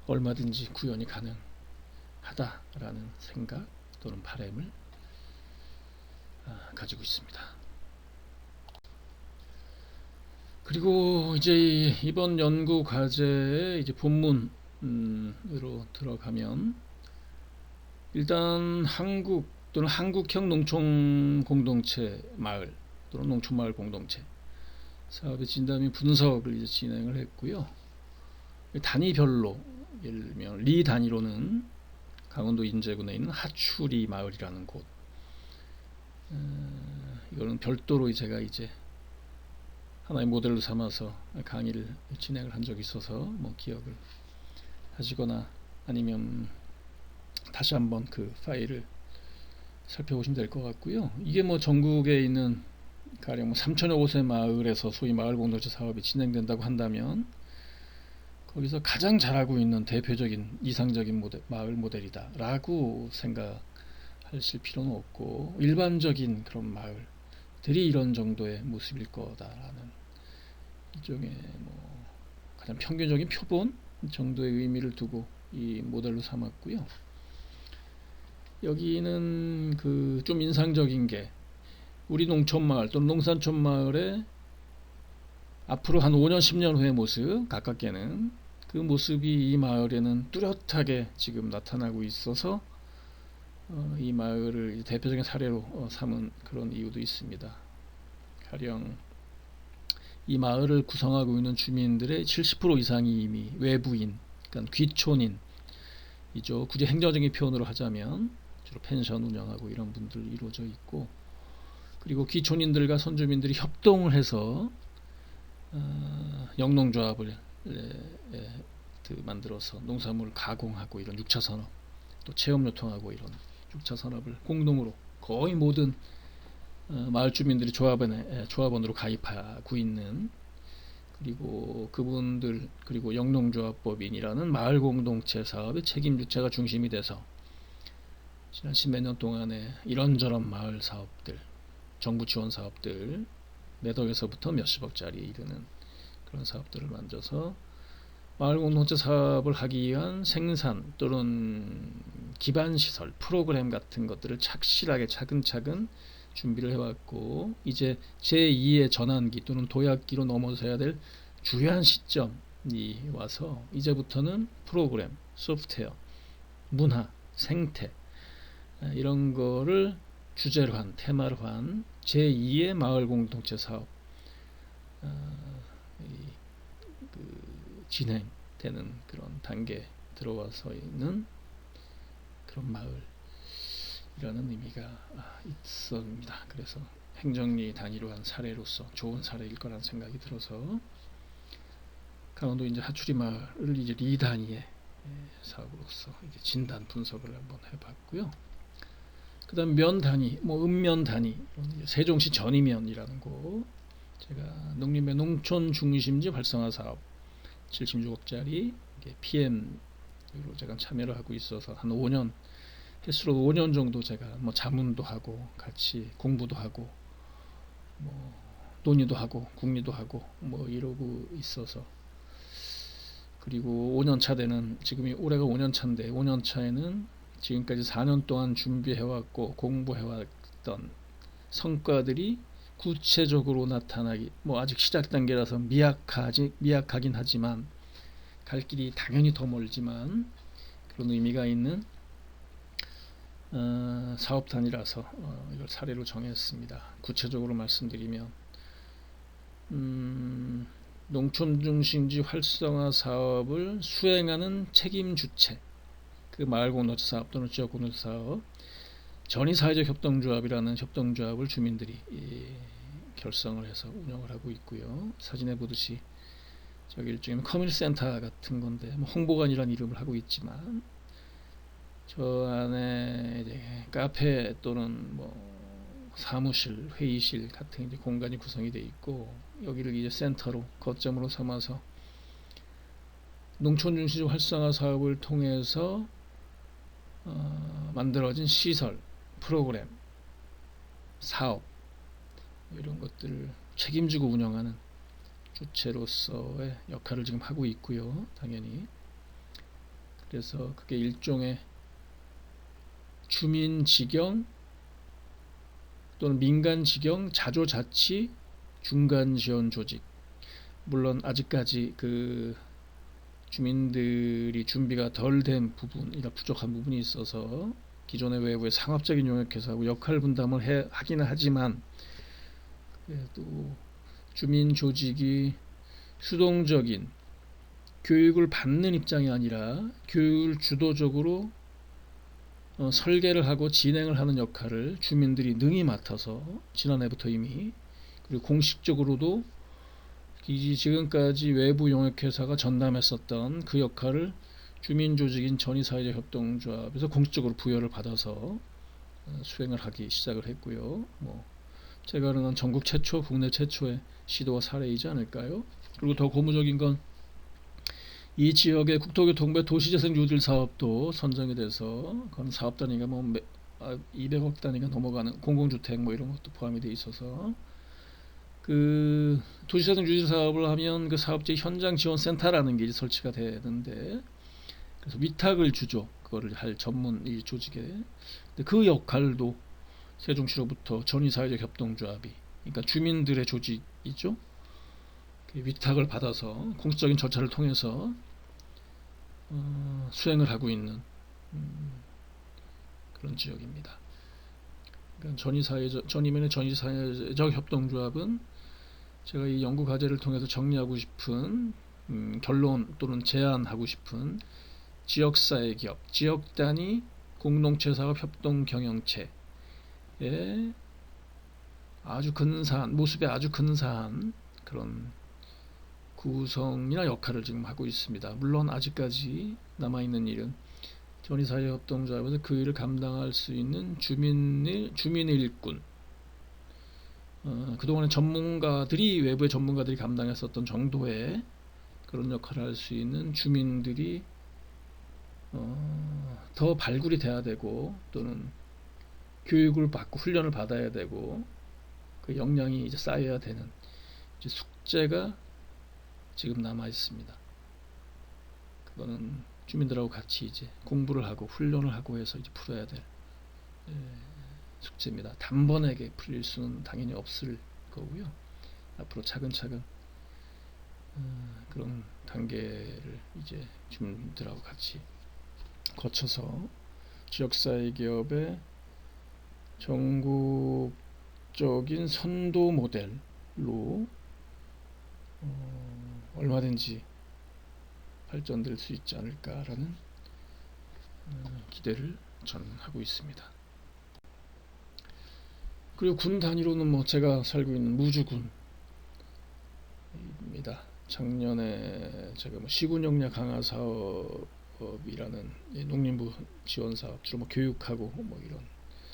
얼마든지 구현이 가능하다라는 생각 또는 바람을 가지고 있습니다. 그리고 이제 이번 연구 과제의 이제 본문으로 들어가면, 일단 한국 또는 한국형 농촌 공동체 마을 또는 농촌 마을 공동체 사업의 진단 및 분석을 이제 진행을 했고요. 단위별로, 예를 들면 리 단위로는 강원도 인제군에 있는 하추리 마을이라는 곳, 이거는 별도로 제가 이제 하나의 모델로 삼아서 강의를 진행을 한 적이 있어서 뭐 기억을 하시거나 아니면 다시 한번 그 파일을 살펴보시면 될 것 같고요. 이게 뭐 전국에 있는 가령 3천여 곳의 마을에서 소위 마을 공동체 사업이 진행된다고 한다면 거기서 가장 잘하고 있는 대표적인 이상적인 마을 모델이다 라고 생각하실 필요는 없고, 일반적인 그런 마을들이 이런 정도의 모습일 거다라는 일종의 뭐 가장 평균적인 표본 정도의 의미를 두고 이 모델로 삼았고요. 여기는 그 좀 인상적인 게, 우리 농촌마을 또는 농산촌마을의 앞으로 한 5년 10년 후의 모습, 가깝게는 그 모습이 이 마을에는 뚜렷하게 지금 나타나고 있어서 이 마을을 대표적인 사례로 삼은 그런 이유도 있습니다. 가령 이 마을을 구성하고 있는 주민들의 70% 이상이 이미 외부인, 그러니까 귀촌인이죠. 굳이 행정적인 표현으로 하자면 주로 펜션 운영하고 이런 분들 이루어져 있고, 그리고 귀촌인들과 선주민들이 협동을 해서 영농조합을 만들어서 농산물을 가공하고 이런 6차 산업, 또 체험요통하고 이런 6차 산업을 공동으로 거의 모든 마을 주민들이 조합원으로 가입하고 있는, 그리고 그분들, 그리고 영농조합법인이라는 마을 공동체 사업의 책임 주체가 중심이 돼서 지난 10몇 년 동안에 이런저런 마을 사업들, 정부 지원 사업들, 몇 억에서부터 몇십억짜리 이르는 그런 사업들을 만들어서 마을 공동체 사업을 하기 위한 생산 또는 기반 시설, 프로그램 같은 것들을 착실하게 차근차근 준비를 해왔고, 이제 제2의 전환기 또는 도약기로 넘어서야 될 주요한 시점이 와서 이제부터는 프로그램, 소프트웨어, 문화, 생태 이런 거를 주제로 한, 테마로 한 제2의 마을 공동체 사업 진행되는 그런 단계에 들어와서 있는 그런 마을이라는 의미가 있습니다. 그래서 행정리 단위로 한 사례로서 좋은 사례일 거란 생각이 들어서 강원도 이제 하추리 마을을 이제 리 단위의 사업으로서 이제 진단 분석을 한번 해봤고요. 그다음 면 단위, 뭐 읍면 단위, 세종시 전이면이라는 곳, 제가 농림의 농촌 중심지 활성화 사업 76억짜리 PM으로 제가 참여를 하고 있어서 한 5년 횟수로 5년 정도 제가 뭐 자문도 하고 같이 공부도 하고 뭐 논의도 하고 국리도 하고 뭐 이러고 있어서, 그리고 5년 차 되는, 지금이 올해가 5년 차인데 5년 차에는 지금까지 4년 동안 준비해왔고 공부해왔던 성과들이 구체적으로 나타나기, 뭐 아직 시작 단계라서 미약하긴 하지만 갈 길이 당연히 더 멀지만 그런 의미가 있는 사업 단위라서 이걸 사례로 정했습니다. 구체적으로 말씀드리면 농촌 중심지 활성화 사업을 수행하는 책임 주체, 그 마을 공동체 사업 또는 지역 공동체 사업, 전의사회적 협동조합이라는 협동조합을 주민들이 결성을 해서 운영을 하고 있고요. 사진에 보듯이 저기 일종의 커뮤니티 센터 같은 건데, 뭐 홍보관이라는 이름을 하고 있지만 저 안에 이제 카페 또는 뭐 사무실, 회의실 같은 이제 공간이 구성이 되어 있고, 여기를 이제 센터로 거점으로 삼아서 농촌 중심 활성화 사업을 통해서 만들어진 시설, 프로그램, 사업 이런 것들을 책임지고 운영하는 주체로서의 역할을 지금 하고 있고요. 당연히 그래서 그게 일종의 주민지경 또는 민간지경 자조자치 중간지원 조직, 물론 아직까지 그 주민들이 준비가 덜 된 부분이나 부족한 부분이 있어서 기존의 외부의 상업적인 용역회사하고 역할 분담을 하기는 하지만, 그래도 주민 조직이 수동적인 교육을 받는 입장이 아니라 교육을 주도적으로 설계를 하고 진행을 하는 역할을 주민들이 능히 맡아서 지난해부터 이미, 그리고 공식적으로도 지금까지 외부 용역회사가 전담했었던 그 역할을 주민조직인 전의사회적 협동조합에서 공식적으로 부여를 받아서 수행을 하기 시작을 했고요. 뭐 제가 아는 건 전국 최초, 국내 최초의 시도와 사례이지 않을까요? 그리고 더 고무적인 건 이 지역의 국토교통부의 도시재생 뉴딜 사업도 선정이 돼서, 그건 사업 단위가 뭐 200억 단위가 넘어가는 공공주택 뭐 이런 것도 포함이 돼 있어서, 그 도시재생 뉴딜 사업을 하면 그 사업지 현장 지원 센터라는 게 이제 설치가 되는데, 그래서 위탁을 주죠. 그거를 할 전문 이 조직에. 근데 그 역할도 세종시로부터 전의사회적 협동조합이, 그러니까 주민들의 조직이죠. 위탁을 받아서 공식적인 절차를 통해서 수행을 하고 있는 그런 지역입니다. 그러니까 전이면의 전의사회적 협동조합은 제가 이 연구 과제를 통해서 정리하고 싶은 결론 또는 제안하고 싶은 지역사회 기업, 지역 단위 공동체 사업 협동 경영체의 아주 근사한 모습에 아주 근사한 그런 구성이나 역할을 지금 하고 있습니다. 물론 아직까지 남아있는 일은 전의사회 협동조합에서 그 일을 감당할 수 있는 주민의 일꾼, 그동안에 외부의 전문가들이 감당했었던 정도의 그런 역할을 할 수 있는 주민들이 더 발굴이 돼야 되고, 또는 교육을 받고 훈련을 받아야 되고, 그 역량이 이제 쌓여야 되는 숙제가 지금 남아 있습니다. 그거는 주민들하고 같이 이제 공부를 하고 훈련을 하고 해서 이제 풀어야 될 에, 숙제입니다. 단번에 풀릴 수는 당연히 없을 거고요. 앞으로 차근차근 그런 단계를 이제 주민들하고 같이 거쳐서 지역사회 기업의 전국적인 선도 모델로 얼마든지 발전될 수 있지 않을까라는 기대를 저는 하고 있습니다. 그리고 군 단위로는 뭐 제가 살고 있는 무주군입니다. 작년에 제가 뭐 시군 역량 강화 사업이라는 농림부 지원 사업, 주로 뭐 교육하고 뭐 이런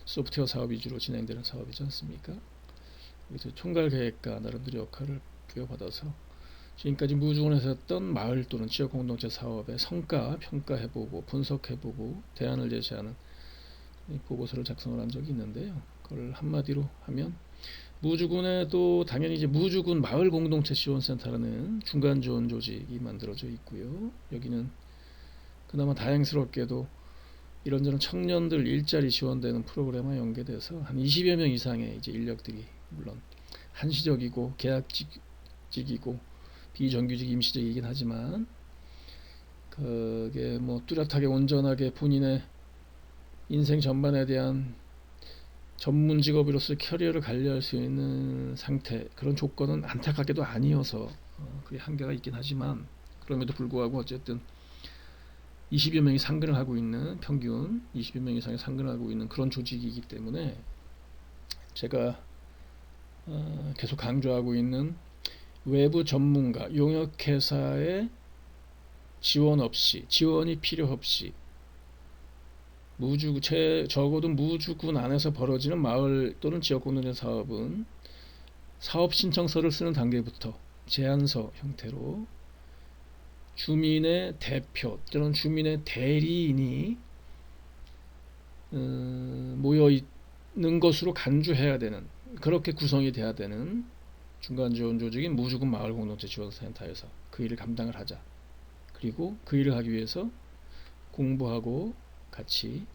소프트웨어 사업 위주로 진행되는 사업이지 않습니까? 그래서 총괄 계획가 나름대로 역할을 부여받아서 지금까지 무주군에서 했던 마을 또는 지역 공동체 사업의 성과 평가해보고 분석해보고 대안을 제시하는 보고서를 작성을 한 적이 있는데요. 그걸 한마디로 하면 무주군에도 당연히 이제 무주군 마을 공동체 지원센터라는 중간 지원 조직이 만들어져 있고요. 여기는 그나마 다행스럽게도 이런저런 청년들 일자리 지원되는 프로그램과 연계돼서 한 20여 명 이상의 이제 인력들이 물론 한시적이고 계약직이고 비정규직 임시직이긴 하지만 그게 뭐 뚜렷하게 온전하게 본인의 인생 전반에 대한 전문 직업으로서 커리어를 관리할 수 있는 상태, 그런 조건은 안타깝게도 아니어서 그게 한계가 있긴 하지만 그럼에도 불구하고 어쨌든 20여 명이 상근을 하고 있는, 평균 20여 명 이상이 상근을 하고 있는 그런 조직이기 때문에 제가 계속 강조하고 있는 외부 전문가, 용역회사의 지원이 필요 없이 적어도 무주군 안에서 벌어지는 마을 또는 지역 공동체 사업은 사업 신청서를 쓰는 단계부터 제안서 형태로 주민의 대표 또는 주민의 대리인이 모여 있는 것으로 간주해야 되는, 그렇게 구성이 돼야 되는 중간 지원 조직인 무주군 마을 공동체 지원센터에서 그 일을 감당을 하자. 그리고 그 일을 하기 위해서 공부하고 같이,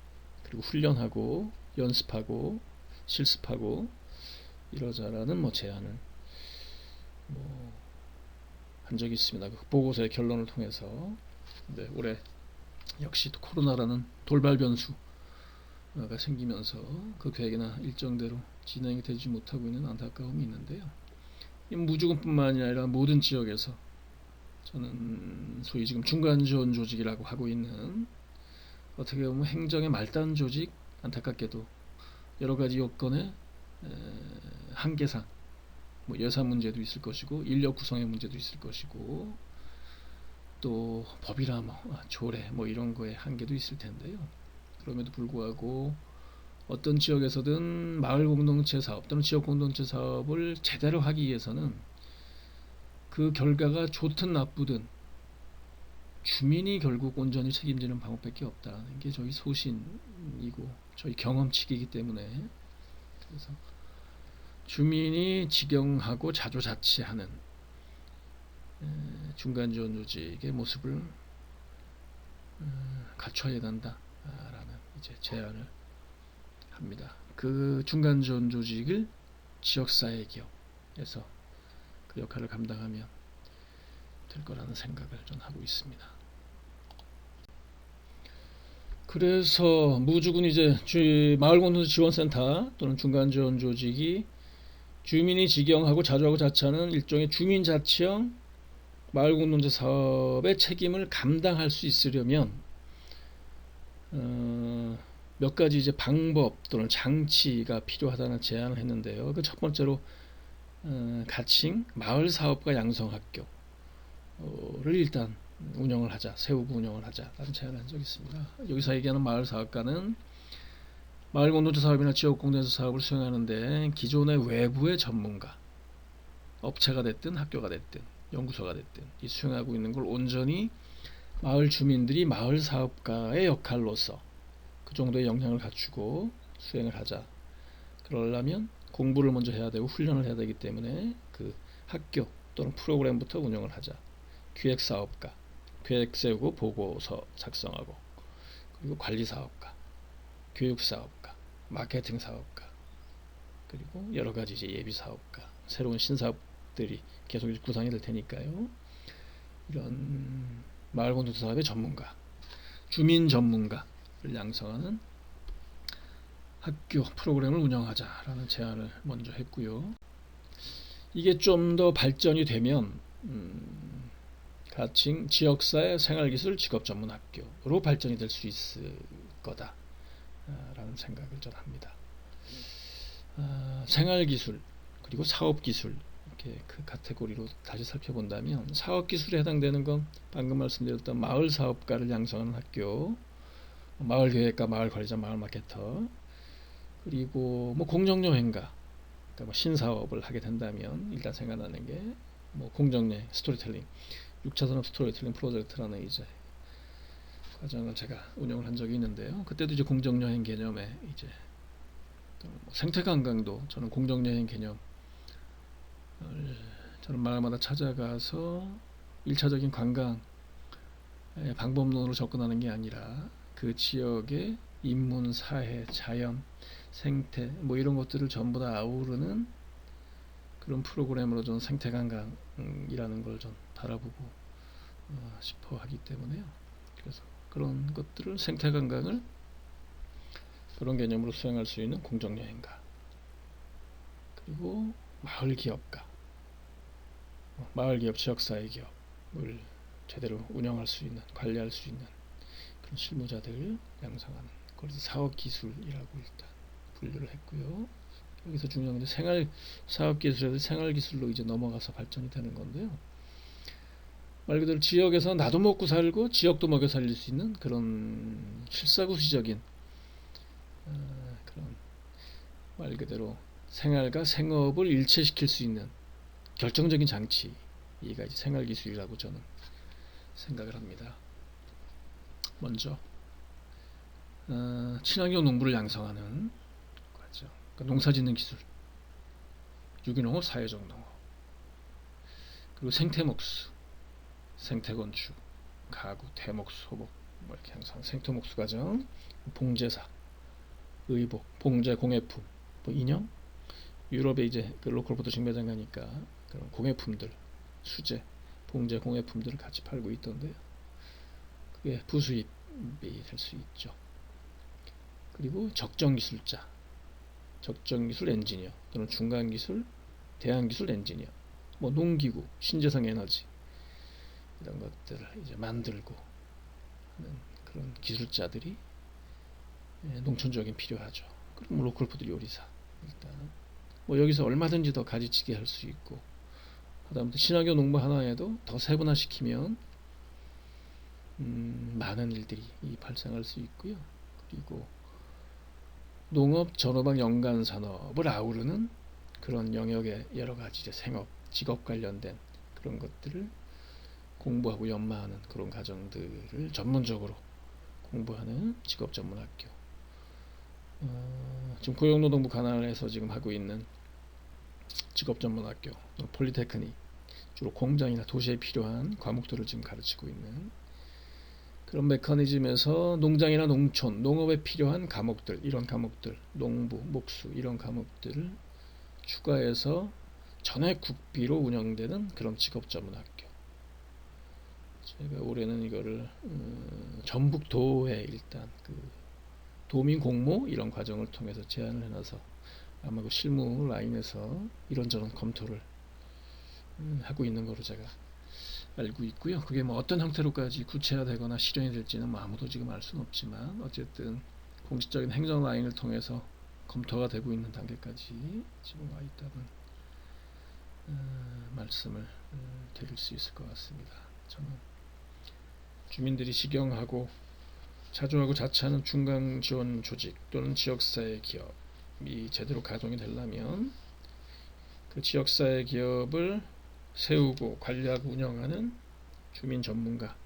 그리고 훈련하고 연습하고 실습하고 이러자라는 뭐 제안을 한 적이 있습니다. 그 보고서의 결론을 통해서. 네, 올해 역시 또 코로나라는 돌발 변수가 생기면서 그 계획이나 일정대로 진행이 되지 못하고 있는 안타까움이 있는데요. 무주군뿐만이 아니라 모든 지역에서 저는 소위 지금 중간 지원 조직이라고 하고 있는, 어떻게 보면 행정의 말단 조직, 안타깝게도 여러 가지 여건의 한계상 뭐 예산 문제도 있을 것이고 인력 구성의 문제도 있을 것이고 또 법이나 뭐 조례 뭐 이런 거에 한계도 있을 텐데요. 그럼에도 불구하고 어떤 지역에서든 마을 공동체 사업 또는 지역 공동체 사업을 제대로 하기 위해서는 그 결과가 좋든 나쁘든 주민이 결국 온전히 책임지는 방법밖에 없다는 게 저희 소신이고 저희 경험칙이기 때문에, 그래서 주민이 직영하고 자조자치하는 중간 지원 조직의 모습을 갖춰야 된다라는 이제 제안을 합니다. 그 중간 지원 조직을 지역사회 기업에서 그 역할을 감당하면 될 거라는 생각을 좀 하고 있습니다. 그래서 무주군 이제 마을 공동체 지원센터 또는 중간 지원 조직이 주민이 직영하고 자주하고 자치하는 일종의 주민자치형 마을 공동체 사업의 책임을 감당할 수 있으려면 몇 가지 이제 방법 또는 장치가 필요하다는 제안을 했는데요. 그 첫 번째로 가칭 마을 사업가 양성학교를 일단 운영을 하자, 세우고 운영을 하자라는 제안을 한 적이 있습니다. 여기서 얘기하는 마을 사업가는 마을 공동체 사업이나 지역 공동체 사업을 수행하는데 기존의 외부의 전문가, 업체가 됐든 학교가 됐든 연구소가 됐든 이 수행하고 있는 걸 온전히 마을 주민들이 마을 사업가의 역할로서 그 정도의 역량을 갖추고 수행을 하자. 그러려면 공부를 먼저 해야 되고 훈련을 해야 되기 때문에 그 학교 또는 프로그램부터 운영을 하자. 기획사업가, 계획 세우고 보고서 작성하고, 그리고 관리사업가, 교육사업가, 마케팅사업가, 그리고 여러 가지 이제 예비사업가, 새로운 신사업들이 계속 구상이 될 테니까요. 이런 마을 공동체 사업의 전문가, 주민 전문가를 양성하는 학교 프로그램을 운영하자라는 제안을 먼저 했고요. 이게 좀 더 발전이 되면 가칭 지역사회 생활기술 직업전문학교로 발전이 될 수 있을 거다라는 생각을 저는 합니다. 생활기술 그리고 사업기술, 이렇게 그 카테고리로 다시 살펴본다면, 사업기술에 해당되는 건 방금 말씀드렸던 마을사업가를 양성하는 학교, 마을계획가, 마을관리자, 마을마케터, 그리고 뭐 공정여행가, 그러니까 뭐 신사업을 하게 된다면 일단 생각나는 게 뭐 공정여행 스토리텔링, 6차 산업 스토리텔링 프로젝트라는 이제 과정을 제가 운영을 한 적이 있는데요. 그때도 이제 공정여행 개념에 이제 뭐 생태관광도 저는 공정여행 개념, 저는 마을마다 찾아가서 1차적인 관광 방법론으로 접근하는 게 아니라 그 지역의 인문, 사회, 자연, 생태 뭐 이런 것들을 전부 다 아우르는 그런 프로그램으로 저는 생태관광이라는 걸 좀 바라보고 싶어 하기 때문에요. 그래서 그런 것들을, 생태관광을 그런 개념으로 수행할 수 있는 공정여행가, 그리고 마을기업가, 마을기업, 지역사회 기업을 제대로 운영할 수 있는, 관리할 수 있는 그런 실무자들을 양성하는, 그래서 사업기술이라고 일단 분류를 했고요. 여기서 중요한 게 사업기술에서 생활기술로 이제 넘어가서 발전이 되는 건데요. 말 그대로 지역에서 나도 먹고 살고 지역도 먹여 살릴 수 있는 그런 실사구시적인 그런, 말 그대로 생활과 생업을 일체시킬 수 있는 결정적인 장치가 이제 생활기술이라고 저는 생각을 합니다. 먼저 친환경 농부를 양성하는 과정, 그러니까 농사짓는 기술, 유기농업, 사회적 농업, 그리고 생태목수, 생태건축, 가구, 대목수, 소복, 뭐 이렇게 항상 생태목수 과정, 봉제사, 의복, 봉제, 공예품, 뭐 인형, 유럽에 이제 그 로컬푸드식 매장 가니까 그런 공예품들, 수제, 봉제, 공예품들을 같이 팔고 있던데요. 그게 부수입이 될 수 있죠. 그리고 적정기술자, 적정기술 엔지니어 또는 중간기술, 대안기술 엔지니어, 뭐 농기구, 신재생 에너지 이런 것들을 이제 만들고 하는 그런 기술자들이 농촌지역에 필요하죠. 그럼 로컬푸드 요리사, 일단 뭐 여기서 얼마든지 더 가지치기 할 수 있고, 하다못해 친환경 농부 하나에도 더 세분화시키면 많은 일들이 발생할 수 있고요. 그리고 농업, 전업학, 연간 산업을 아우르는 그런 영역의 여러 가지 이제 생업, 직업 관련된 그런 것들을 공부하고 연마하는 그런 과정들을 전문적으로 공부하는 직업 전문 학교. 지금 고용노동부 관할에서 지금 하고 있는 직업 전문 학교, 폴리테크닉, 주로 공장이나 도시에 필요한 과목들을 지금 가르치고 있는 그런 메커니즘에서 농장이나 농촌, 농업에 필요한 과목들, 이런 과목들, 농부, 목수 이런 과목들을 추가해서 전액 국비로 운영되는 그런 직업 전문 학교. 제가 올해는 이거를 전북도에 일단 그 도민 공모 이런 과정을 통해서 제안을 해놔서 아마 그 실무 라인에서 이런저런 검토를 하고 있는 거로 제가 알고 있고요. 그게 뭐 어떤 형태로까지 구체화되거나 실현이 될지는 뭐 아무도 지금 알 수는 없지만, 어쨌든 공식적인 행정 라인을 통해서 검토가 되고 있는 단계까지 지금 와 있다는 말씀을 드릴 수 있을 것 같습니다. 저는 주민들이 직영하고 자주하고 자치하는 중간 지원 조직 또는 지역사회 기업이 제대로 가동이 되려면 그 지역사회 기업을 세우고 관리하고 운영하는 주민 전문가,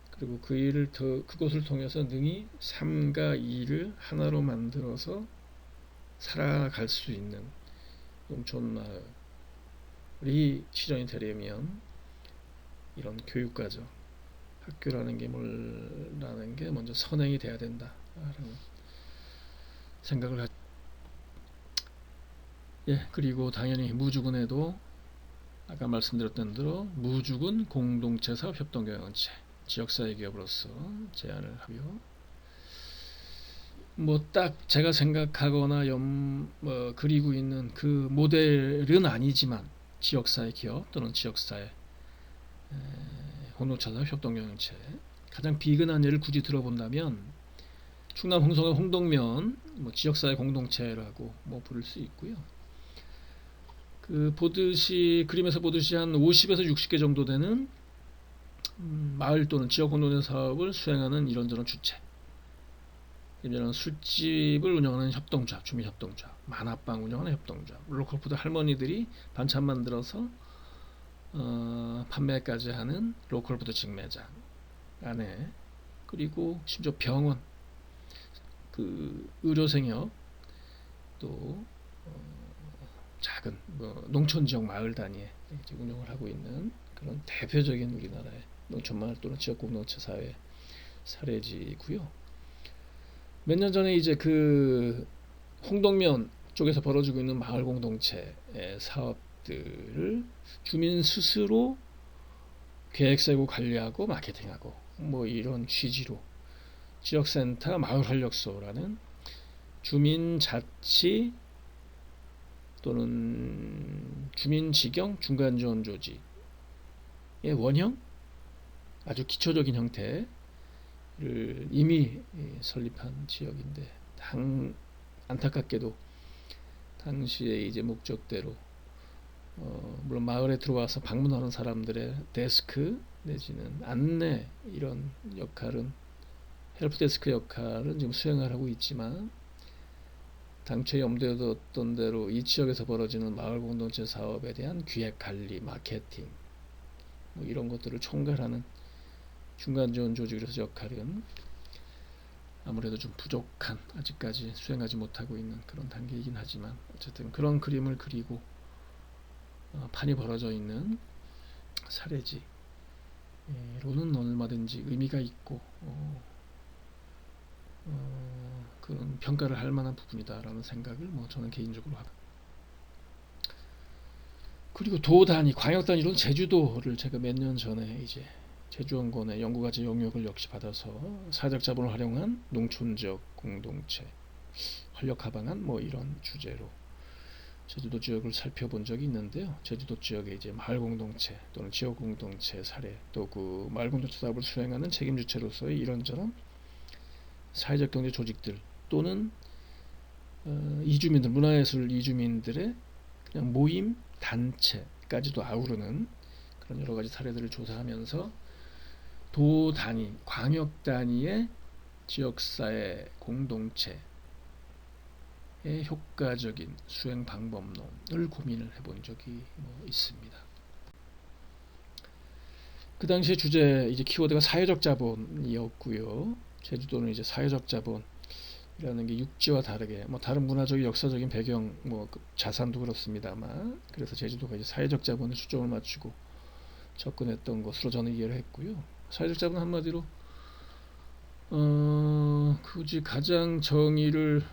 그리고 그것을 통해서 능히 삶과 일을 하나로 만들어서 살아갈 수 있는 농촌 마을이 실현이 되려면 이런 교육과정, 학교라는 게 뭐라는 게 먼저 선행이 돼야 된다라는 생각을 예, 그리고 당연히 무주군에도 아까 말씀드렸던 대로 무주군 공동체 사업 협동 경영체 지역사회 기업으로서 제안을 하고요. 뭐 딱 제가 생각하거나 그리고 있는 그 모델은 아니지만 지역사회 기업 또는 지역사회 공동체 사업 협동 경영체 가장 비근한 예를 굳이 들어본다면 충남 홍성의 홍동면 뭐 지역사회 공동체라고 뭐 부를 수 있고요. 그 보듯이 그림에서 보듯이 한 50에서 60개 정도 되는 마을 또는 지역 공동체 사업을 수행하는 이런저런 주체, 이런 술집을 운영하는 협동조합, 주민협동조합, 만화방 운영하는 협동조합, 로컬푸드 할머니들이 반찬 만들어서 판매까지 하는 로컬푸드 직매장 안에, 그리고 심지어 병원, 그 의료생협, 또 작은 농촌 지역 마을 단위에 운영을 하고 있는 그런 대표적인 우리나라의 농촌 마을 또는 지역 공동체 사회 사례지고요. 몇 년 전에 이제 그 홍동면 쪽에서 벌어지고 있는 마을 공동체 사업들을 주민 스스로 계획 세우고 관리하고 마케팅하고 뭐 이런 취지로 지역센터 마을활력소라는 주민자치 또는 주민직영 중간지원 조직의 원형 아주 기초적인 형태를 이미 설립한 지역인데 안타깝게도 당시에 이제 목적대로 물론 마을에 들어와서 방문하는 사람들의 데스크 내지는 안내 이런 역할은 헬프데스크 역할은 지금 수행을 하고 있지만 당초에 염두에 뒀던 대로 이 지역에서 벌어지는 마을 공동체 사업에 대한 기획 관리, 마케팅 뭐 이런 것들을 총괄하는 중간 지원 조직으로서 역할은 아무래도 좀 부족한, 아직까지 수행하지 못하고 있는 그런 단계이긴 하지만 어쨌든 그런 그림을 그리고 판이 벌어져 있는 사례지로는 얼마든지 의미가 있고 그런 평가를 할 만한 부분이다라는 생각을 뭐 저는 개인적으로 합니다. 그리고 도 단위, 광역 단위로는 제주도를 제가 몇 년 전에 이제 제주원권의 연구과제 영역을 역시 받아서 사회적 자본을 활용한 농촌지역 공동체 활력 하방한 뭐 이런 주제로 제주도 지역을 살펴본 적이 있는데요. 제주도 지역의 이제 마을 공동체 또는 지역 공동체 사례, 또 그 마을 공동체 사업을 수행하는 책임 주체로서의 이런저런 사회적 경제 조직들 또는 이주민들, 문화예술 이주민들의 그냥 모임, 단체까지도 아우르는 그런 여러 가지 사례들을 조사하면서 도 단위, 광역 단위의 지역사회 공동체의 효과적인 수행 방법론을 고민을 해본 적이 뭐 있습니다. 그 당시에 주제 이제 키워드가 사회적 자본이었고요. 제주도는 이제 사회적 자본이라는 게 육지와 다르게 뭐 다른 문화적인 역사적인 배경 뭐 자산도 그렇습니다만 그래서 제주도가 이제 사회적 자본에 초점을 맞추고 접근했던 것으로 저는 이해를 했고요. 사회적 자본 한마디로 굳이 가장 정의를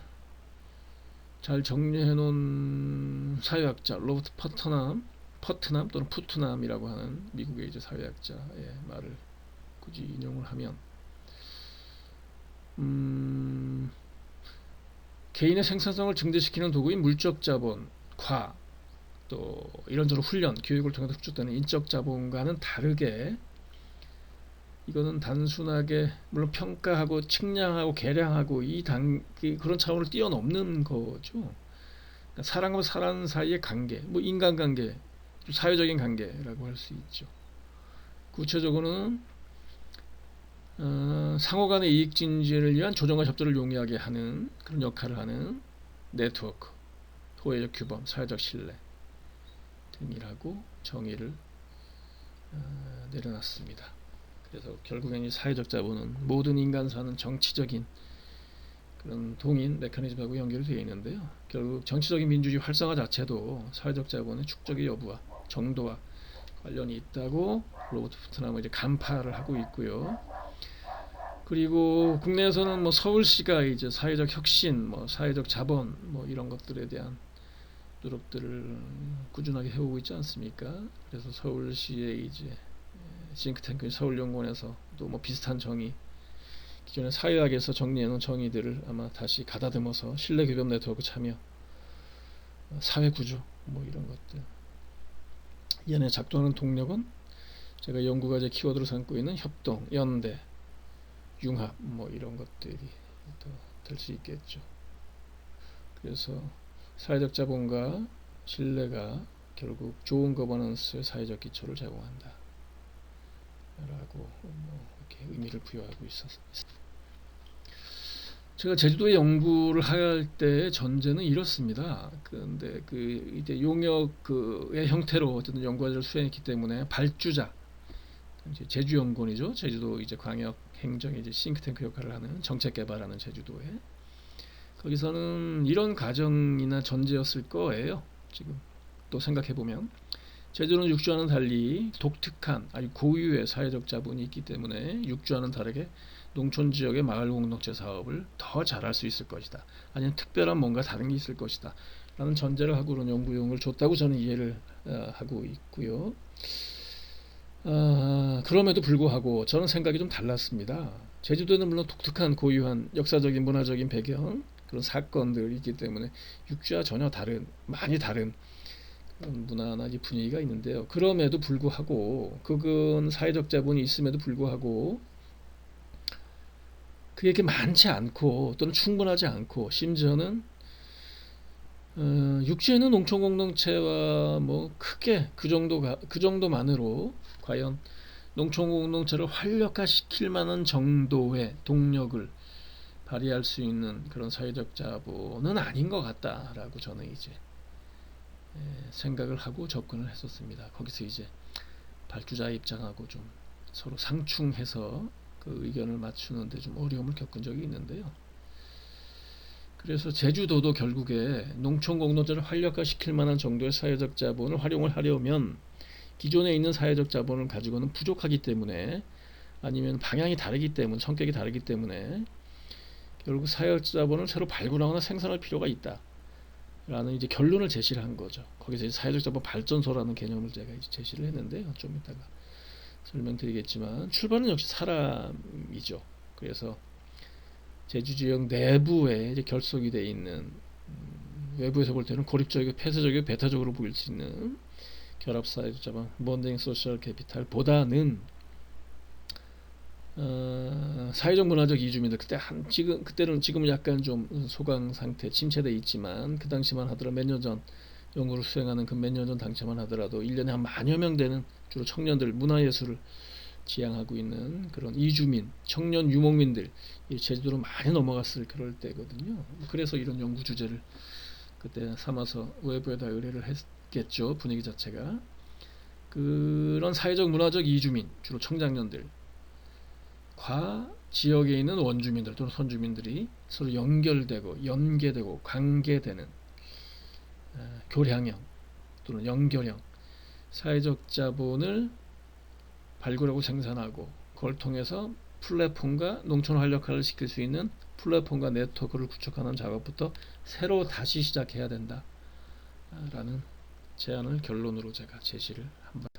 잘 정리해 놓은 사회학자 로버트 퍼트남 또는 푸트남이라고 하는 미국의 이제 사회학자의 말을 굳이 인용을 하면 개인의 생산성을 증대시키는 도구인 물적 자본, 과, 또 이런저런 훈련, 교육을 통해서 축적되는 인적 자본과는 다르게 이거는 단순하게 물론 평가하고 측량하고 계량하고 그런 차원을 뛰어넘는 거죠. 그러니까 사람과 사람 사이의 관계, 뭐 인간관계, 사회적인 관계라고 할 수 있죠. 구체적으로는 상호 간의 이익 증진을 위한 조정과 협조를 용이하게 하는 그런 역할을 하는 네트워크, 도의적 규범, 사회적 신뢰 등이라고 정의를 내려놨습니다. 그래서 결국엔 이 사회적 자본은 모든 인간사는 정치적인 그런 동인 메커니즘하고 연결이 되어 있는데요. 결국 정치적인 민주주의 활성화 자체도 사회적 자본의 축적의 여부와 정도와 관련이 있다고 로버트 이제 간파를 하고 있고요. 그리고 국내에서는 뭐 서울시가 이제 사회적 혁신, 뭐 사회적 자본, 뭐 이런 것들에 대한 노력들을 꾸준하게 해오고 있지 않습니까? 그래서 서울시의 이제 싱크탱크 서울연구원에서 또 뭐 비슷한 정의, 기존의 사회학에서 정리해놓은 정의들을 아마 다시 가다듬어서 신뢰교섭 네트워크 참여, 사회구조, 뭐 이런 것들. 이 안에 작동하는 동력은 제가 연구과제 키워드로 삼고 있는 협동, 연대, 융합, 뭐 이런 것들이 될 수 있겠죠. 그래서 사회적 자본과 신뢰가 결국 좋은 거버넌스의 사회적 기초를 제공한다 라고 뭐 이렇게 의미를 부여하고 있었습니다. 제가 제주도에 연구를 할 때 전제는 이렇습니다. 근데 그 이제 용역의 형태로 어쨌든 연구과제를 수행했기 때문에 발주자, 이제 제주연구원이죠. 제주도 이제 광역 행정의 이제 싱크탱크 역할을 하는 정책 개발하는 제주도에, 거기서는 이런 가정이나 전제였을 거예요. 지금 또 생각해 보면 제주도는 육주와는 달리 독특한 아주 고유의 사회적 자본이 있기 때문에 육주와는 다르게 농촌 지역의 마을 공동체 사업을 더 잘할 수 있을 것이다. 아니면 특별한 뭔가 다른 게 있을 것이다. 라는 전제를 하고 그런 연구용을 줬다고 저는 이해를 하고 있고요. 그럼에도 불구하고 저는 생각이 좀 달랐습니다. 제주도에는 물론 독특한 고유한 역사적인 문화적인 배경, 그런 사건들이 있기 때문에 육주와 전혀 다른, 많이 다른 문화나 분위기가 있는데요. 그럼에도 불구하고 그건 사회적 자본이 있음에도 불구하고 그게 이렇게 많지 않고 또는 충분하지 않고, 심지어는 육지에는 농촌 공동체와 뭐 크게 그 정도만으로 과연 농촌 공동체를 활력화시킬 만한 정도의 동력을 발휘할 수 있는 그런 사회적 자본은 아닌 것 같다라고 저는 이제 생각을 하고 접근을 했었습니다. 거기서 이제 발주자의 입장하고 좀 서로 상충해서 그 의견을 맞추는데 좀 어려움을 겪은 적이 있는데요. 그래서 제주도도 결국에 농촌 공동체를 활력화시킬 만한 정도의 사회적 자본을 활용을 하려면 기존에 있는 사회적 자본을 가지고는 부족하기 때문에, 아니면 방향이 다르기 때문에, 성격이 다르기 때문에 결국 사회적 자본을 새로 발굴하거나 생산할 필요가 있다 라는 이제 결론을 제시를 한 거죠. 거기서 이제 사회적 자본 발전소라는 개념을 제가 이제 제시를 했는데요. 좀 이따가 설명드리겠지만 출발은 역시 사람이죠. 그래서 제주 지역 내부에 이제 결속이 돼 있는, 외부에서 볼 때는 고립적이고 폐쇄적이고 배타적으로 보일 수 있는 결합 사회적 자본, 본딩 소셜 캐피탈보다는 사회적 문화적 이주민들, 지금은 약간 좀 소강 상태, 침체돼 있지만 그 당시만 하더라도 몇 년 전 연구를 수행하는 그 몇 년 전 당시만 하더라도 1년에 한 만여 명 되는 주로 청년들, 문화예술을 지향하고 있는 그런 이주민, 청년 유목민들, 제주도로 많이 넘어갔을 그럴 때거든요. 그래서 이런 연구 주제를 그때 삼아서 외부에다 의뢰를 했겠죠. 분위기 자체가. 그런 사회적 문화적 이주민, 주로 청장년들 과 지역에 있는 원주민들 또는 선주민들이 서로 연결되고 연계되고 관계되는 교량형 또는 연결형 사회적 자본을 발굴하고 생산하고, 그걸 통해서 플랫폼과 농촌 활력화를 시킬 수 있는 플랫폼과 네트워크를 구축하는 작업부터 새로 다시 시작해야 된다라는 제안을 결론으로 제가 제시를 합니다.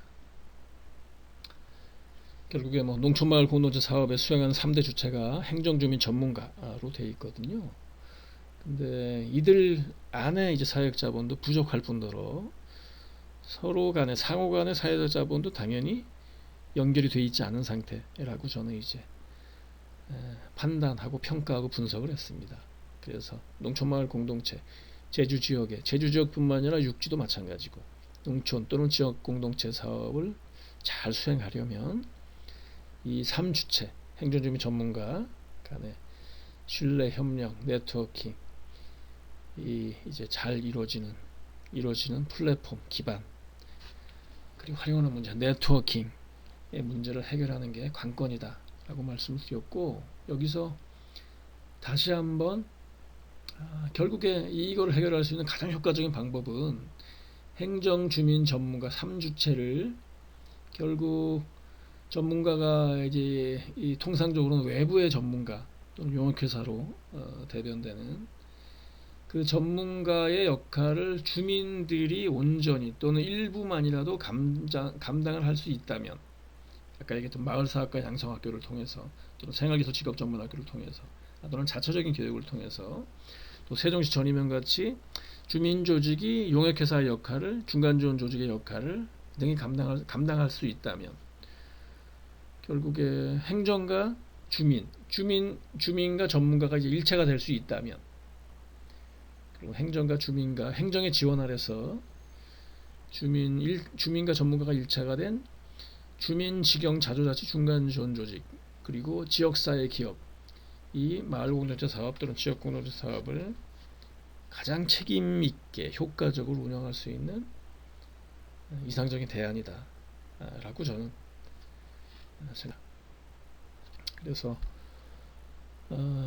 결국에 뭐 농촌마을 공동체 사업에 수행하는 3대 주체가 행정주민 전문가로 되어 있거든요. 근데 이들 안에 이제 사회적 자본도 부족할 뿐더러 서로 간의 상호 간의 사회적 자본도 당연히 연결이 되어 있지 않은 상태라고 저는 이제 판단하고 평가하고 분석을 했습니다. 그래서 농촌마을 공동체, 제주 지역뿐만 아니라 육지도 마찬가지고 농촌 또는 지역 공동체 사업을 잘 수행하려면 이 3주체, 행정주민 전문가 간의 신뢰, 협력, 네트워킹, 이제 잘 이루어지는 플랫폼 기반, 그리고 활용하는 문제, 네트워킹의 문제를 해결하는 게 관건이다 라고 말씀을 드렸고, 여기서 다시 한번 결국에 이걸 해결할 수 있는 가장 효과적인 방법은 행정주민 전문가 3주체를 결국 전문가가 이제 이 통상적으로는 외부의 전문가 또는 용역회사로 대변되는 그 전문가의 역할을 주민들이 온전히 또는 일부만이라도 감당을 할 수 있다면, 아까 얘기했던 마을사학과 양성학교를 통해서 또는 생활기술 직업전문학교를 통해서 또는 자체적인 교육을 통해서 또 세종시 전이면 같이 주민조직이 용역회사의 역할을, 중간지원 조직의 역할을 등이 감당할 수 있다면, 결국에 행정과 주민과 전문가가 이제 일체가 될 수 있다면, 그리고 행정과 주민과 행정의 지원 아래서 주민과 전문가가 일체가 된 주민 직영 자조자치 중간 지원 조직, 그리고 지역사회 기업, 이 마을공동체 사업 또는 지역공동체 사업을 가장 책임 있게 효과적으로 운영할 수 있는 이상적인 대안이다 라고 저는 생각합니다. 그래서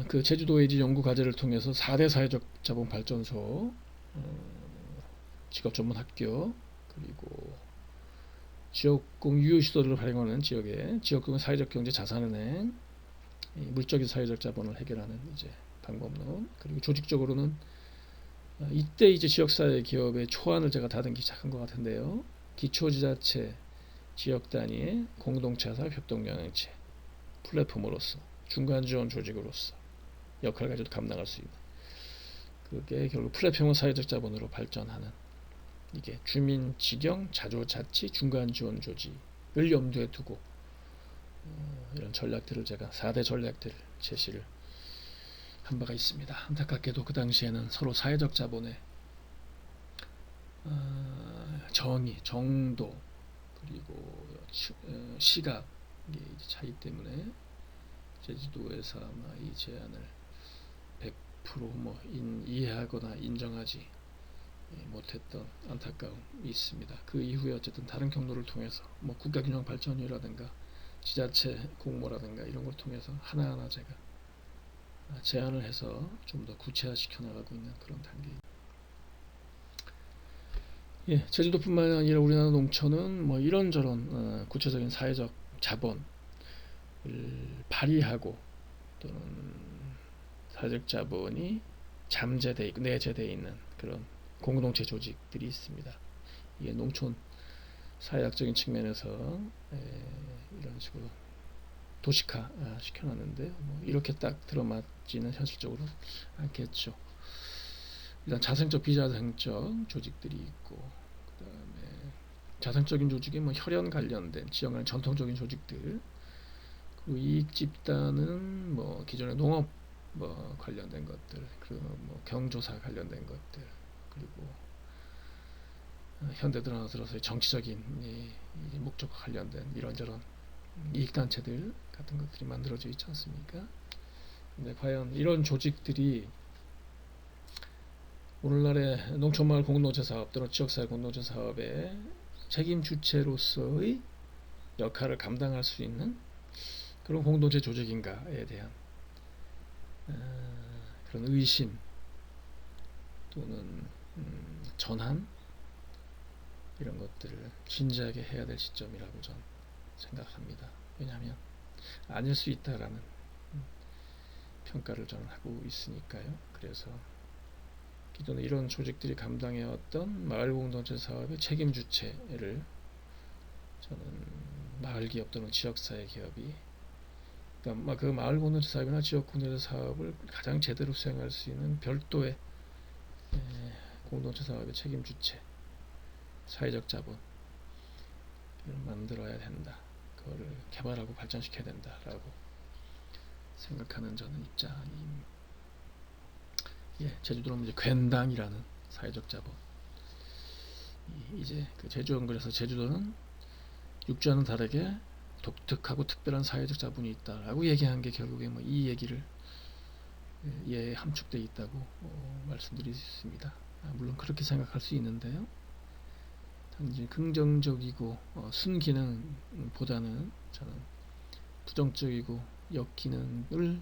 그 제주도 의지 연구 과제를 통해서 4대 사회적 자본 발전소, 직업 전문 학교, 그리고 지역공 유효시설을 활용하는 지역의 지역공 사회적 경제 자산은행, 물적인 사회적 자본을 해결하는 이제 방법론, 그리고 조직적으로는 이때 이제 지역사회 기업의 초안을 제가 다듬기 시작한 것 같은데요. 기초지자체, 지역 단위의 공동체 사업 협동영향체 플랫폼으로서 중간지원 조직으로서 역할을 가지고 감당할 수 있는, 그게 결국 플랫폼 사회적 자본으로 발전하는, 이게 주민 직영 자조자치 중간지원 조직을 염두에 두고 이런 전략들을 제가 4대 전략들을 제시를 한 바가 있습니다. 안타깝게도 그 당시에는 서로 사회적 자본의 정의, 정도, 그리고 시각의 차이 때문에 제주도에서 아마 이 제안을 100% 이해하거나 인정하지 못했던 안타까움이 있습니다. 그 이후에 어쨌든 다른 경로를 통해서 국가균형 발전이라든가 지자체 공모라든가 이런 걸 통해서 하나하나 제가 제안을 해서 좀 더 구체화시켜 나가고 있는 그런 단계입니다. 예, 제주도뿐만 아니라 우리나라 농촌은 이런저런 구체적인 사회적 자본을 발휘하고 또는 사회적 자본이 잠재되어 있고 내재되어 있는 그런 공동체 조직들이 있습니다. 이게 농촌 사회학적인 측면에서 이런 식으로 도식화 시켜놨는데 이렇게 딱 들어맞지는 현실적으로 않겠죠. 일단 자생적 비자생적 조직들이 있고, 그 다음에 자생적인 조직이 혈연 관련된 지역 간 전통적인 조직들, 그리고 이익 집단은 기존의 농업 관련된 것들, 그리고 경조사 관련된 것들, 그리고 현대 들어서의 정치적인 목적과 관련된 이런저런 이익단체들 같은 것들이 만들어져 있지 않습니까? 근데 과연 이런 조직들이 오늘날의 농촌마을 공동체 사업 또는 지역사회 공동체 사업의 책임 주체로서의 역할을 감당할 수 있는 그런 공동체 조직인가에 대한 그런 의심 또는 전환, 이런 것들을 진지하게 해야 될 시점이라고 저는 생각합니다. 왜냐하면 아닐 수 있다라는 평가를 저는 하고 있으니까요. 그래서 기존에 이런 조직들이 감당해왔던 마을 공동체 사업의 책임 주체를 저는 마을 기업 또는 지역사회 기업이, 그러니까 그 마을 공동체 사업이나 지역 공동체 사업을 가장 제대로 수행할 수 있는 별도의 공동체 사업의 책임 주체, 사회적 자본을 만들어야 된다. 그거를 개발하고 발전시켜야 된다라고 생각하는 저는 입장입니다. 예, 제주도는 이제 괜당이라는 사회적 자본. 이제 그 제주연구에서 제주도는 육지와는 다르게 독특하고 특별한 사회적 자본이 있다라고 얘기한 게 결국에 이 얘기를 함축되어 있다고 말씀드릴 수 있습니다. 물론 그렇게 생각할 수 있는데요. 단지 긍정적이고 순기능보다는 저는 부정적이고 역기능을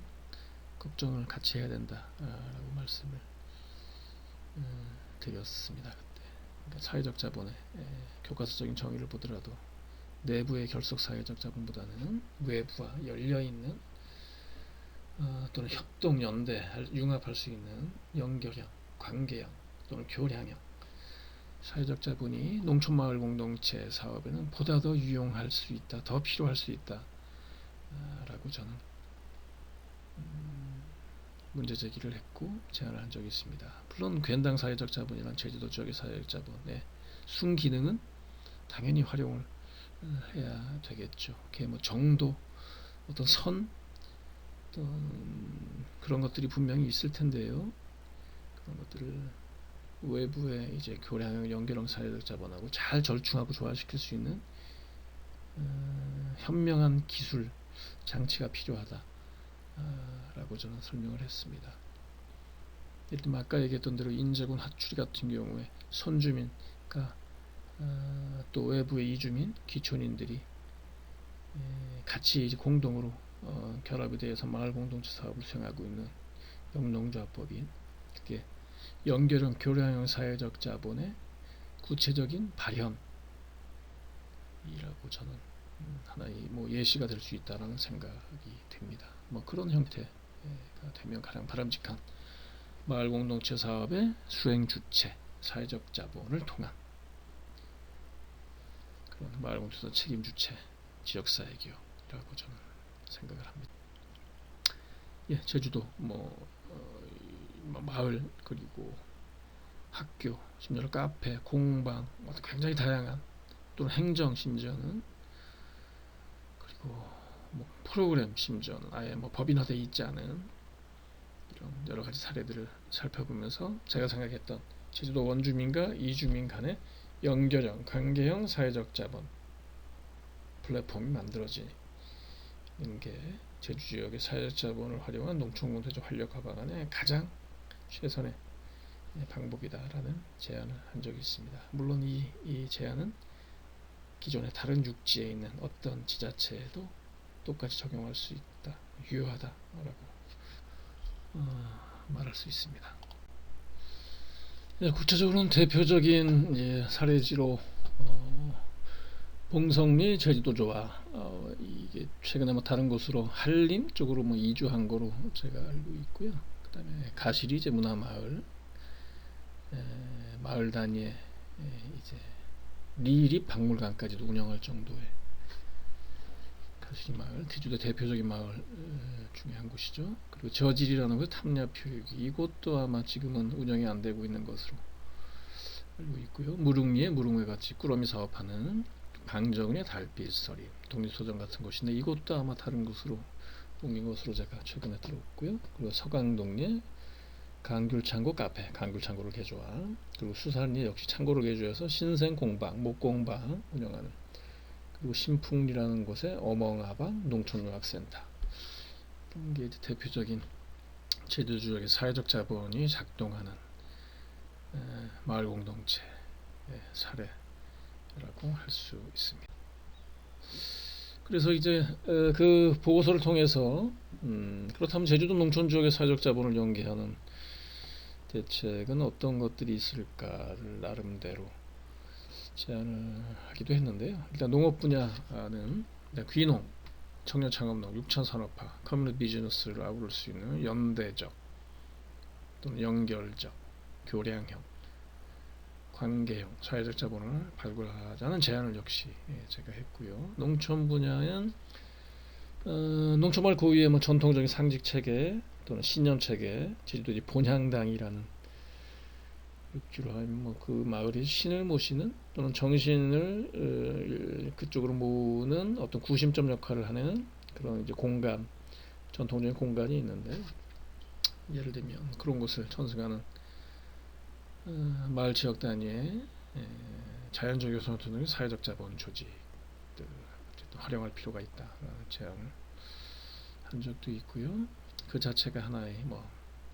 걱정을 같이 해야 된다라고 말씀을 드렸습니다. 그때 그러니까 사회적 자본의 교과서적인 정의를 보더라도 내부의 결속 사회적 자본보다는 외부와 열려있는 또는 협동, 연대, 융합할 수 있는 연결형, 관계형 또는 교량형 사회적 자본이 농촌마을 공동체 사업에는 보다 더 유용할 수 있다, 더 필요할 수 있다 라고 저는 문제 제기를 했고 제안을 한 적이 있습니다. 물론 괜당 사회적 자본이란 제주도 지역의 사회적 자본의 순기능은 당연히 활용을 해야 되겠죠. 그게 뭐 정도, 어떤 선, 어떤 그런 것들이 분명히 있을 텐데요. 그런 것들을 외부의 이제 교량형, 연계형 사회적 자본하고 잘 절충하고 조화시킬 수 있는 현명한 기술 장치가 필요하다. 라고 저는 설명을 했습니다. 예를 들면 아까 얘기했던 대로 인제군 하추리 같은 경우에 선주민, 그러니까 또 외부의 이주민, 기촌인들이 같이 이제 공동으로 결합이 되어서 마을 공동체 사업을 수행하고 있는 영농조합법인, 그게 연결형 교량형 사회적 자본의 구체적인 발현이라고 저는 하나의 뭐 예시가 될 수 있다라는 생각이 됩니다. 뭐 그런 형태가 되면 가장 바람직한 마을 공동체 사업의 수행 주체, 사회적 자본을 통한 그런 마을 공동체 책임 주체, 지역사회 기업이라고 저는 생각을 합니다. 예, 제주도 마을 그리고 학교, 심지어 카페, 공방, 굉장히 다양한 또는 행정 심지어는 그리고 뭐 프로그램 심지어는 아예 뭐 법인화되어 있지 않은 이런 여러 가지 사례들을 살펴보면서 제가 생각했던 제주도 원주민과 이주민 간의 연결형, 관계형 사회적 자본 플랫폼이 만들어지는 게 제주 지역의 사회적 자본을 활용한 농촌공동체 활력화 방안의 가장 최선의 방법이다라는 제안을 한 적이 있습니다. 물론 이 제안은 기존의 다른 육지에 있는 어떤 지자체에도 똑같이 적용할 수 있다, 유효하다라고 말할 수 있습니다. 구체적으로는 대표적인 사례지로 봉성리 제주도조화, 이게 최근에 뭐 다른 곳으로 한림 쪽으로 뭐 이주한 거로 제가 알고 있고요. 그다음에 가시리 이제 문화마을, 마을 단위의 이제 리립 박물관까지도 운영할 정도의 가시리 마을, 제주도 대표적인 마을 중에 한 곳이죠. 그리고 저질이라는 곳 탐야표육이, 이곳도 아마 지금은 운영이 안 되고 있는 것으로 알고 있고요. 무릉리에 무릉회같이 꾸러미 사업하는 강정의 달빛서림, 독립소정 같은 곳인데 이곳도 아마 다른 곳으로 옮긴 것으로 제가 최근에 들었고요. 그리고 서강동리에 강귤창고 카페, 강귤창고를 개조한, 그리고 수산리에 역시 창고를 개조해서 신생공방, 목공방 운영하는, 그리고 신풍리라는 곳에 어멍아방 농촌융합센터, 이런 게 대표적인 제주 지역의 사회적 자본이 작동하는 마을 공동체 사례라고 할 수 있습니다. 그래서 이제 그 보고서를 통해서 그렇다면 제주도 농촌 지역의 사회적 자본을 연계하는 대책은 어떤 것들이 있을까를 나름대로 제안을 하기도 했는데요. 일단 농업 분야는 귀농, 청년창업농, 육천산업화, 커뮤니티 비즈니스를 아우를 수 있는 연대적 또는 연결적, 교량형, 관계형, 사회적 자본을 발굴하자는 제안을 역시 제가 했고요. 농촌 분야는 농촌마을 고유의 뭐 전통적인 상직 체계 또는 신념 체계, 제주도 이제 본향당이라는 육주로 하면 그 마을이 신을 모시는 또는 정신을 그쪽으로 모으는 어떤 구심점 역할을 하는 그런 이제 공간, 전통적인 공간이 있는데, 예를 들면 그런 곳을 천승하는 마을 지역 단위의 자연적 요소를 두는 사회적 자본 조직들 활용할 필요가 있다라는 제안을 한 적도 있고요. 그 자체가 하나의 뭐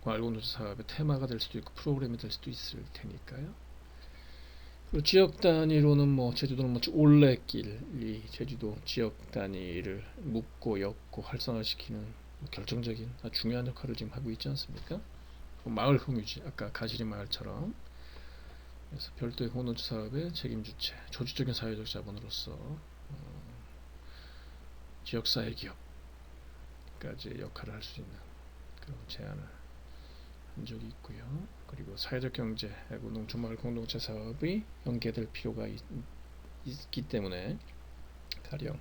마을 공동체 사업의 테마가 될 수도 있고 프로그램이 될 수도 있을 테니까요. 그리고 지역 단위로는 뭐 제주도는 뭐 올레길이 제주도 지역 단위를 묶고 엮고 활성화시키는 결정적인 중요한 역할을 지금 하고 있지 않습니까? 마을 공유지, 아까 가시리 마을처럼. 그래서 별도의 공동체 사업의 책임 주체, 조직적인 사회적 자본으로서 지역사회 기업까지 역할을 할 수 있는 그런 제안을 한 적이 있고요. 그리고 사회적 경제 하고 농촌마을 공동체 사업이 연계될 필요가 있기 때문에 가령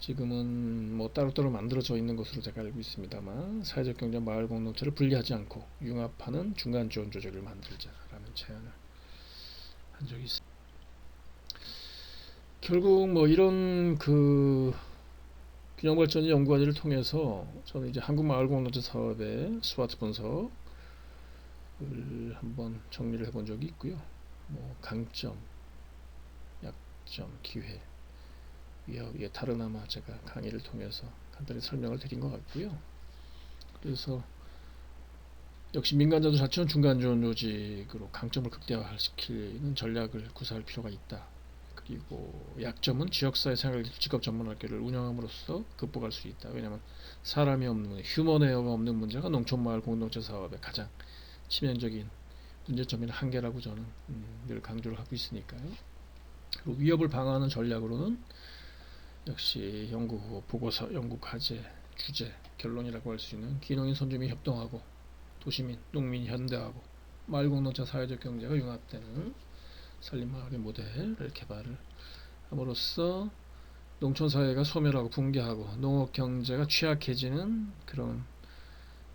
지금은 뭐 따로따로 만들어져 있는 것으로 제가 알고 있습니다만 사회적 경제 마을 공동체를 분리하지 않고 융합하는 중간 지원 조직을 만들자라는 제안을 한 적이 있습니다. 결국 뭐 이런 그 균형발전 연구과제를 통해서 저는 이제 한국마을공동체 사업의 스와트 분석을 한번 정리를 해본 적이 있고요. 뭐 강점, 약점, 기회, 위협, 다른 아마 제가 강의를 통해서 간단히 설명을 드린 것 같고요. 그래서 역시 민간자도 자체는 중간 지원 조직으로 강점을 극대화시키는 전략을 구사할 필요가 있다. 그리고 약점은 지역사회 생활기술 직업 전문학교를 운영함으로써 극복할 수 있다. 왜냐하면 사람이 없는 휴먼 에어가 없는 문제가 농촌마을 공동체 사업의 가장 치명적인 문제점이나 한계라고 저는 늘 강조를 하고 있으니까요. 그리고 위협을 방어하는 전략으로는 역시 연구 보고서, 연구 과제, 주제, 결론이라고 할 수 있는 기농인 선주민이 협동하고 도시민, 농민이 현대하고 마을 공동체 사회적 경제가 융합되는 산림마을의 모델을 개발을 함으로써 농촌사회가 소멸하고 붕괴하고 농업경제가 취약해지는 그런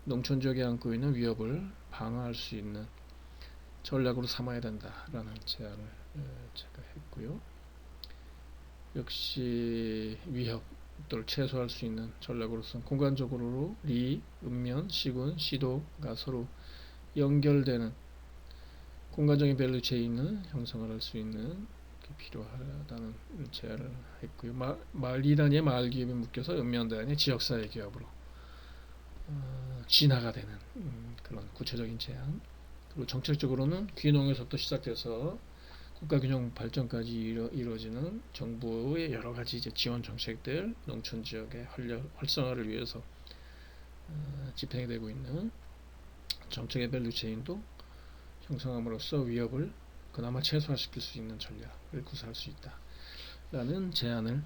농촌지역에 안고 있는 위협을 방어할 수 있는 전략으로 삼아야 된다라는 제안을 제가 했고요. 역시 위협을 최소화할 수 있는 전략으로서 공간적으로 리, 읍면, 시군, 시도가 서로 연결되는 공간적인 밸류 체인을 형성을 할 수 있는 게 필요하다는 제안을 했고요. 마을 2단위의 마을 기업이 묶여서 읍면 단위의 지역사회 기업으로 진화가 되는 그런 구체적인 제안. 그리고 정책적으로는 귀농에서부터 시작돼서 국가균형 발전까지 이루어지는 정부의 여러 가지 이제 지원 정책들, 농촌 지역의 활성화를 위해서 집행이 되고 있는 정책의 밸류 체인도 형성함으로써 위협을 그나마 최소화시킬 수 있는 전략을 구사할 수 있다라는 제안을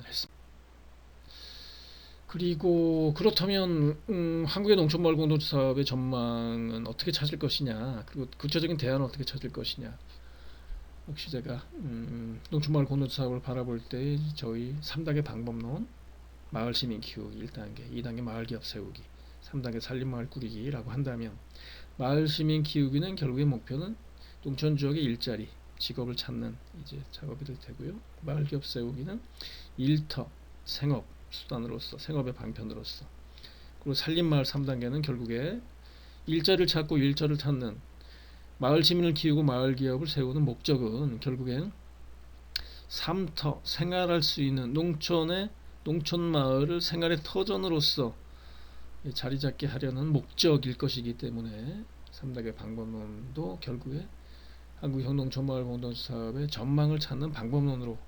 했습니다. 그리고 그렇다면 한국의 농촌마을 공동체 사업의 전망은 어떻게 찾을 것이냐, 그리고 구체적인 대안은 어떻게 찾을 것이냐. 역시 제가 농촌마을 공동체 사업을 바라볼 때 저희 3단계 방법론, 마을 시민 키우기 1단계, 2단계 마을 기업 세우기, 3단계 산림마을 꾸리기라고 한다면 마을 시민 키우기는 결국의 목표는 농촌 지역의 일자리, 직업을 찾는 이제 작업이 될 테고요. 마을 기업 세우기는 일터, 생업 수단으로서, 생업의 방편으로서, 그리고 산림마을 3단계는 결국에 일자리를 찾고 일처를 찾는 마을 시민을 키우고 마을 기업을 세우는 목적은 결국엔 삶터, 생활할 수 있는 농촌 마을을 생활의 터전으로서 자리 잡게 하려는 목적일 것이기 때문에 3단계 방법론도 결국에 한국형 농촌마을 공동체 사업의 전망을 찾는 방법론으로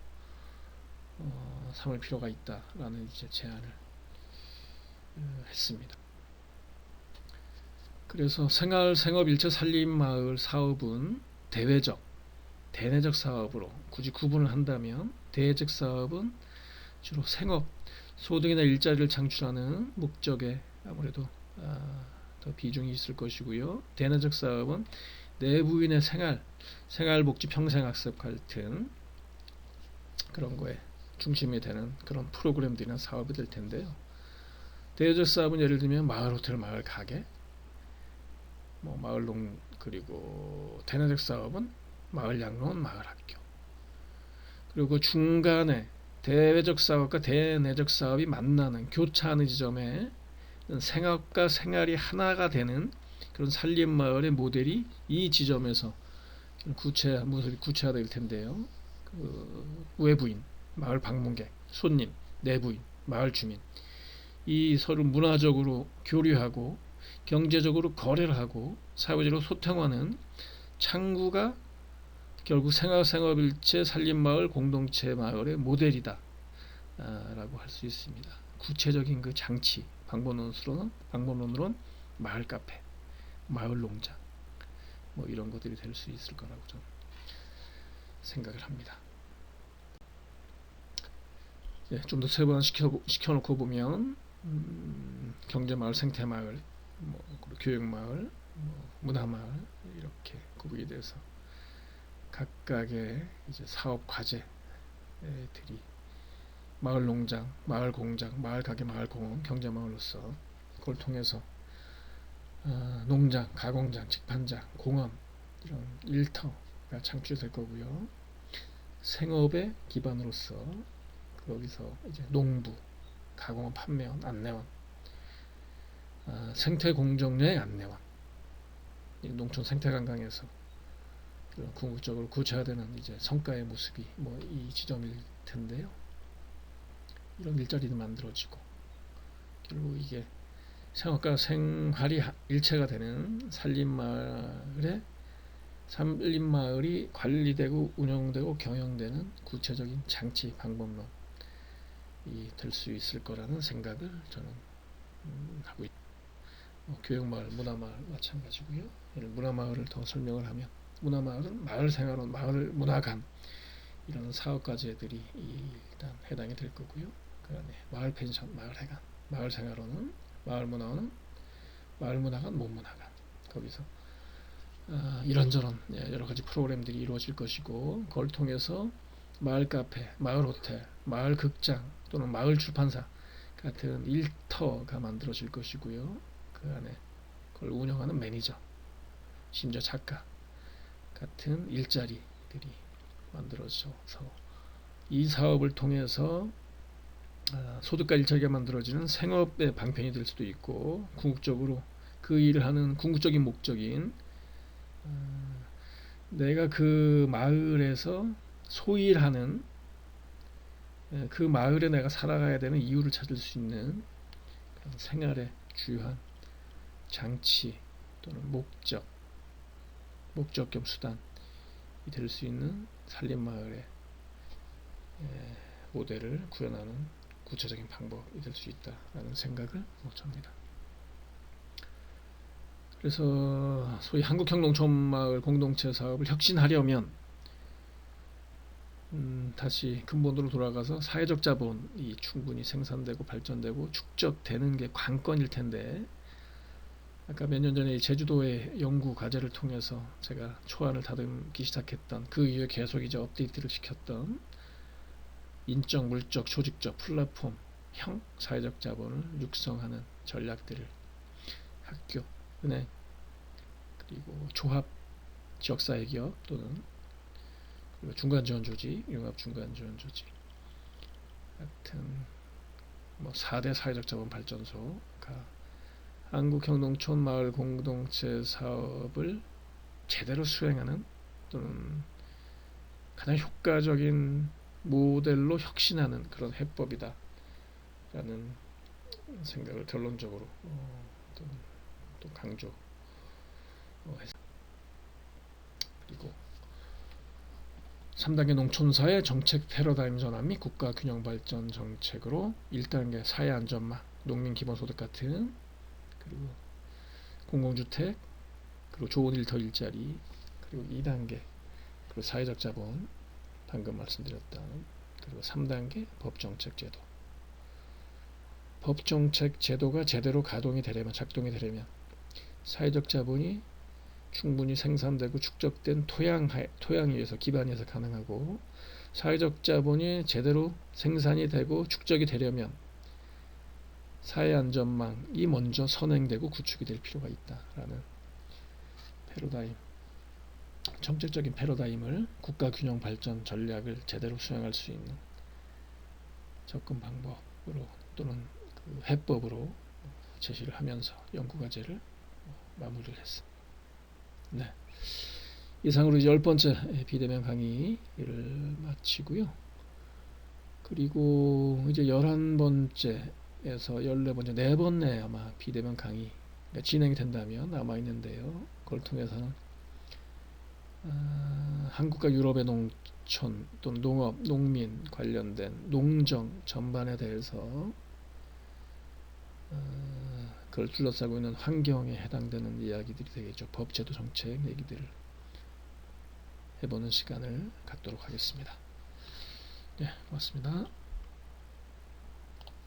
삼을 필요가 있다라는 이제 제안을 했습니다. 그래서 생업 일체 산림마을 사업은 대내적 사업으로 굳이 구분을 한다면 대외적 사업은 주로 생업, 소득이나 일자리를 창출하는 목적에 아무래도 더 비중이 있을 것이고요. 대내적 사업은 내부인의 생활복지 평생학습 같은 그런 거에 중심이 되는 그런 프로그램들이나 사업이 될 텐데요. 대외적 사업은 예를 들면 마을 호텔, 마을 가게, 뭐 마을농, 그리고 대내적 사업은 마을 양로원, 마을 학교. 그리고 중간에 대외적 사업과 대내적 사업이 만나는 교차하는 지점에 생업과 생활이 하나가 되는 그런 산림마을의 모델이 이 지점에서 모습이 구체화될 텐데요. 외부인, 마을 방문객, 손님, 내부인, 마을 주민, 이 서로 문화적으로 교류하고 경제적으로 거래를 하고 사회적으로 소통하는 창구가 결국 생업일체 산림마을 공동체 마을의 모델이다 라고 할 수 있습니다. 구체적인 그 장치, 방법론으로는 마을 카페, 마을 농장, 뭐 이런 것들이 될 수 있을 거라고 저는 생각을 합니다. 좀 더 세분화 시켜놓고 보면 경제마을, 생태마을, 그리고 교육마을, 문화마을 이렇게 구분이 돼서 각각의 이제 사업 과제들이 마을 농장, 마을 공장, 마을 가게, 마을 공원, 경제마을로서 그걸 통해서 농장, 가공장, 직판장, 공업 이런 일터가 창출될 거고요. 생업의 기반으로서 거기서 이제 농부, 가공업 판매원, 안내원, 생태 공정의 안내원, 농촌 생태 관광에서 궁극적으로 구체화되는 이제 성과의 모습이 이 지점일 텐데요. 이런 일자리도 만들어지고 결국 이게 생업과 생활이 일체가 되는 산림마을이 관리되고 운영되고 경영되는 구체적인 장치 방법론이 될 수 있을 거라는 생각을 저는 하고 있습니다. 교육마을, 문화마을 마찬가지고요. 문화마을을 더 설명을 하면 문화마을은 마을생활원, 마을문화관 이런 사업과제들이 일단 해당이 될 거고요. 그 안에 마을펜션, 마을회관, 마을생활원은 마을문화원은 마을문화관, 문문화관 거기서 이런저런 여러가지 프로그램들이 이루어질 것이고 그걸 통해서 마을 카페, 마을 호텔, 마을 극장 또는 마을 출판사 같은 일터가 만들어질 것이고요. 그 안에 그걸 운영하는 매니저, 심지어 작가 같은 일자리들이 만들어져서 이 사업을 통해서 소득과 일자리가 만들어지는 생업의 방편이 될 수도 있고 궁극적으로 그 일을 하는 궁극적인 목적인 내가 그 마을에서 소일하는 그 마을에 내가 살아가야 되는 이유를 찾을 수 있는 그런 생활의 주요한 장치 또는 목적 겸 수단이 될 수 있는 산림마을의 모델을 구현하는 구체적인 방법이 될 수 있다라는 생각을 합니다. 그래서 소위 한국형 농촌마을 공동체 사업을 혁신하려면 다시 근본으로 돌아가서 사회적 자본이 충분히 생산되고 발전되고 축적되는 게 관건일 텐데 아까 몇 년 전에 제주도의 연구 과제를 통해서 제가 초안을 다듬기 시작했던 그 이후에 계속 이제 업데이트를 시켰던 인적, 물적, 조직적 플랫폼형 사회적 자본을 육성하는 전략들을 학교, 은행, 그리고 조합, 지역사회기업 또는 중간지원조직, 융합중간지원조직 같은 4대 사회적 자본 발전소가 한국형 농촌 마을 공동체 사업을 제대로 수행하는 또는 가장 효과적인 모델로 혁신하는 그런 해법이다 라는 생각을 결론적으로 또 강조했습니다. 그리고 3단계 농촌사회 정책 패러다임 전환 및 국가 균형 발전 정책으로 1단계 사회 안전망, 농민 기본소득 같은 그리고 공공주택, 그리고 좋은 일터 일자리, 그리고 2단계 그리고 사회적 자본, 방금 말씀드렸던 그리고 3단계 법정책 제도. 법정책 제도가 제대로 작동이 되려면 사회적 자본이 충분히 생산되고 축적된 토양에 의해서 기반에 의해서 가능하고 사회적 자본이 제대로 생산이 되고 축적이 되려면 사회 안전망이 먼저 선행되고 구축이 될 필요가 있다라는 정책적인 패러다임을 국가 균형 발전 전략을 제대로 수행할 수 있는 접근 방법으로 또는 그 해법으로 제시를 하면서 연구과제를 마무리를 했습니다. 네. 이상으로 이제 10번째 비대면 강의를 마치고요. 그리고 이제 11번째에서 14번째, 4번째 아마 비대면 강의가 진행이 된다면 남아있는데요. 그걸 통해서는 한국과 유럽의 농촌 또는 농업, 농민 관련된 농정 전반에 대해서 그걸 둘러싸고 있는 환경에 해당되는 이야기들이 되겠죠. 법, 제도, 정책 얘기들을 해보는 시간을 갖도록 하겠습니다. 네, 고맙습니다.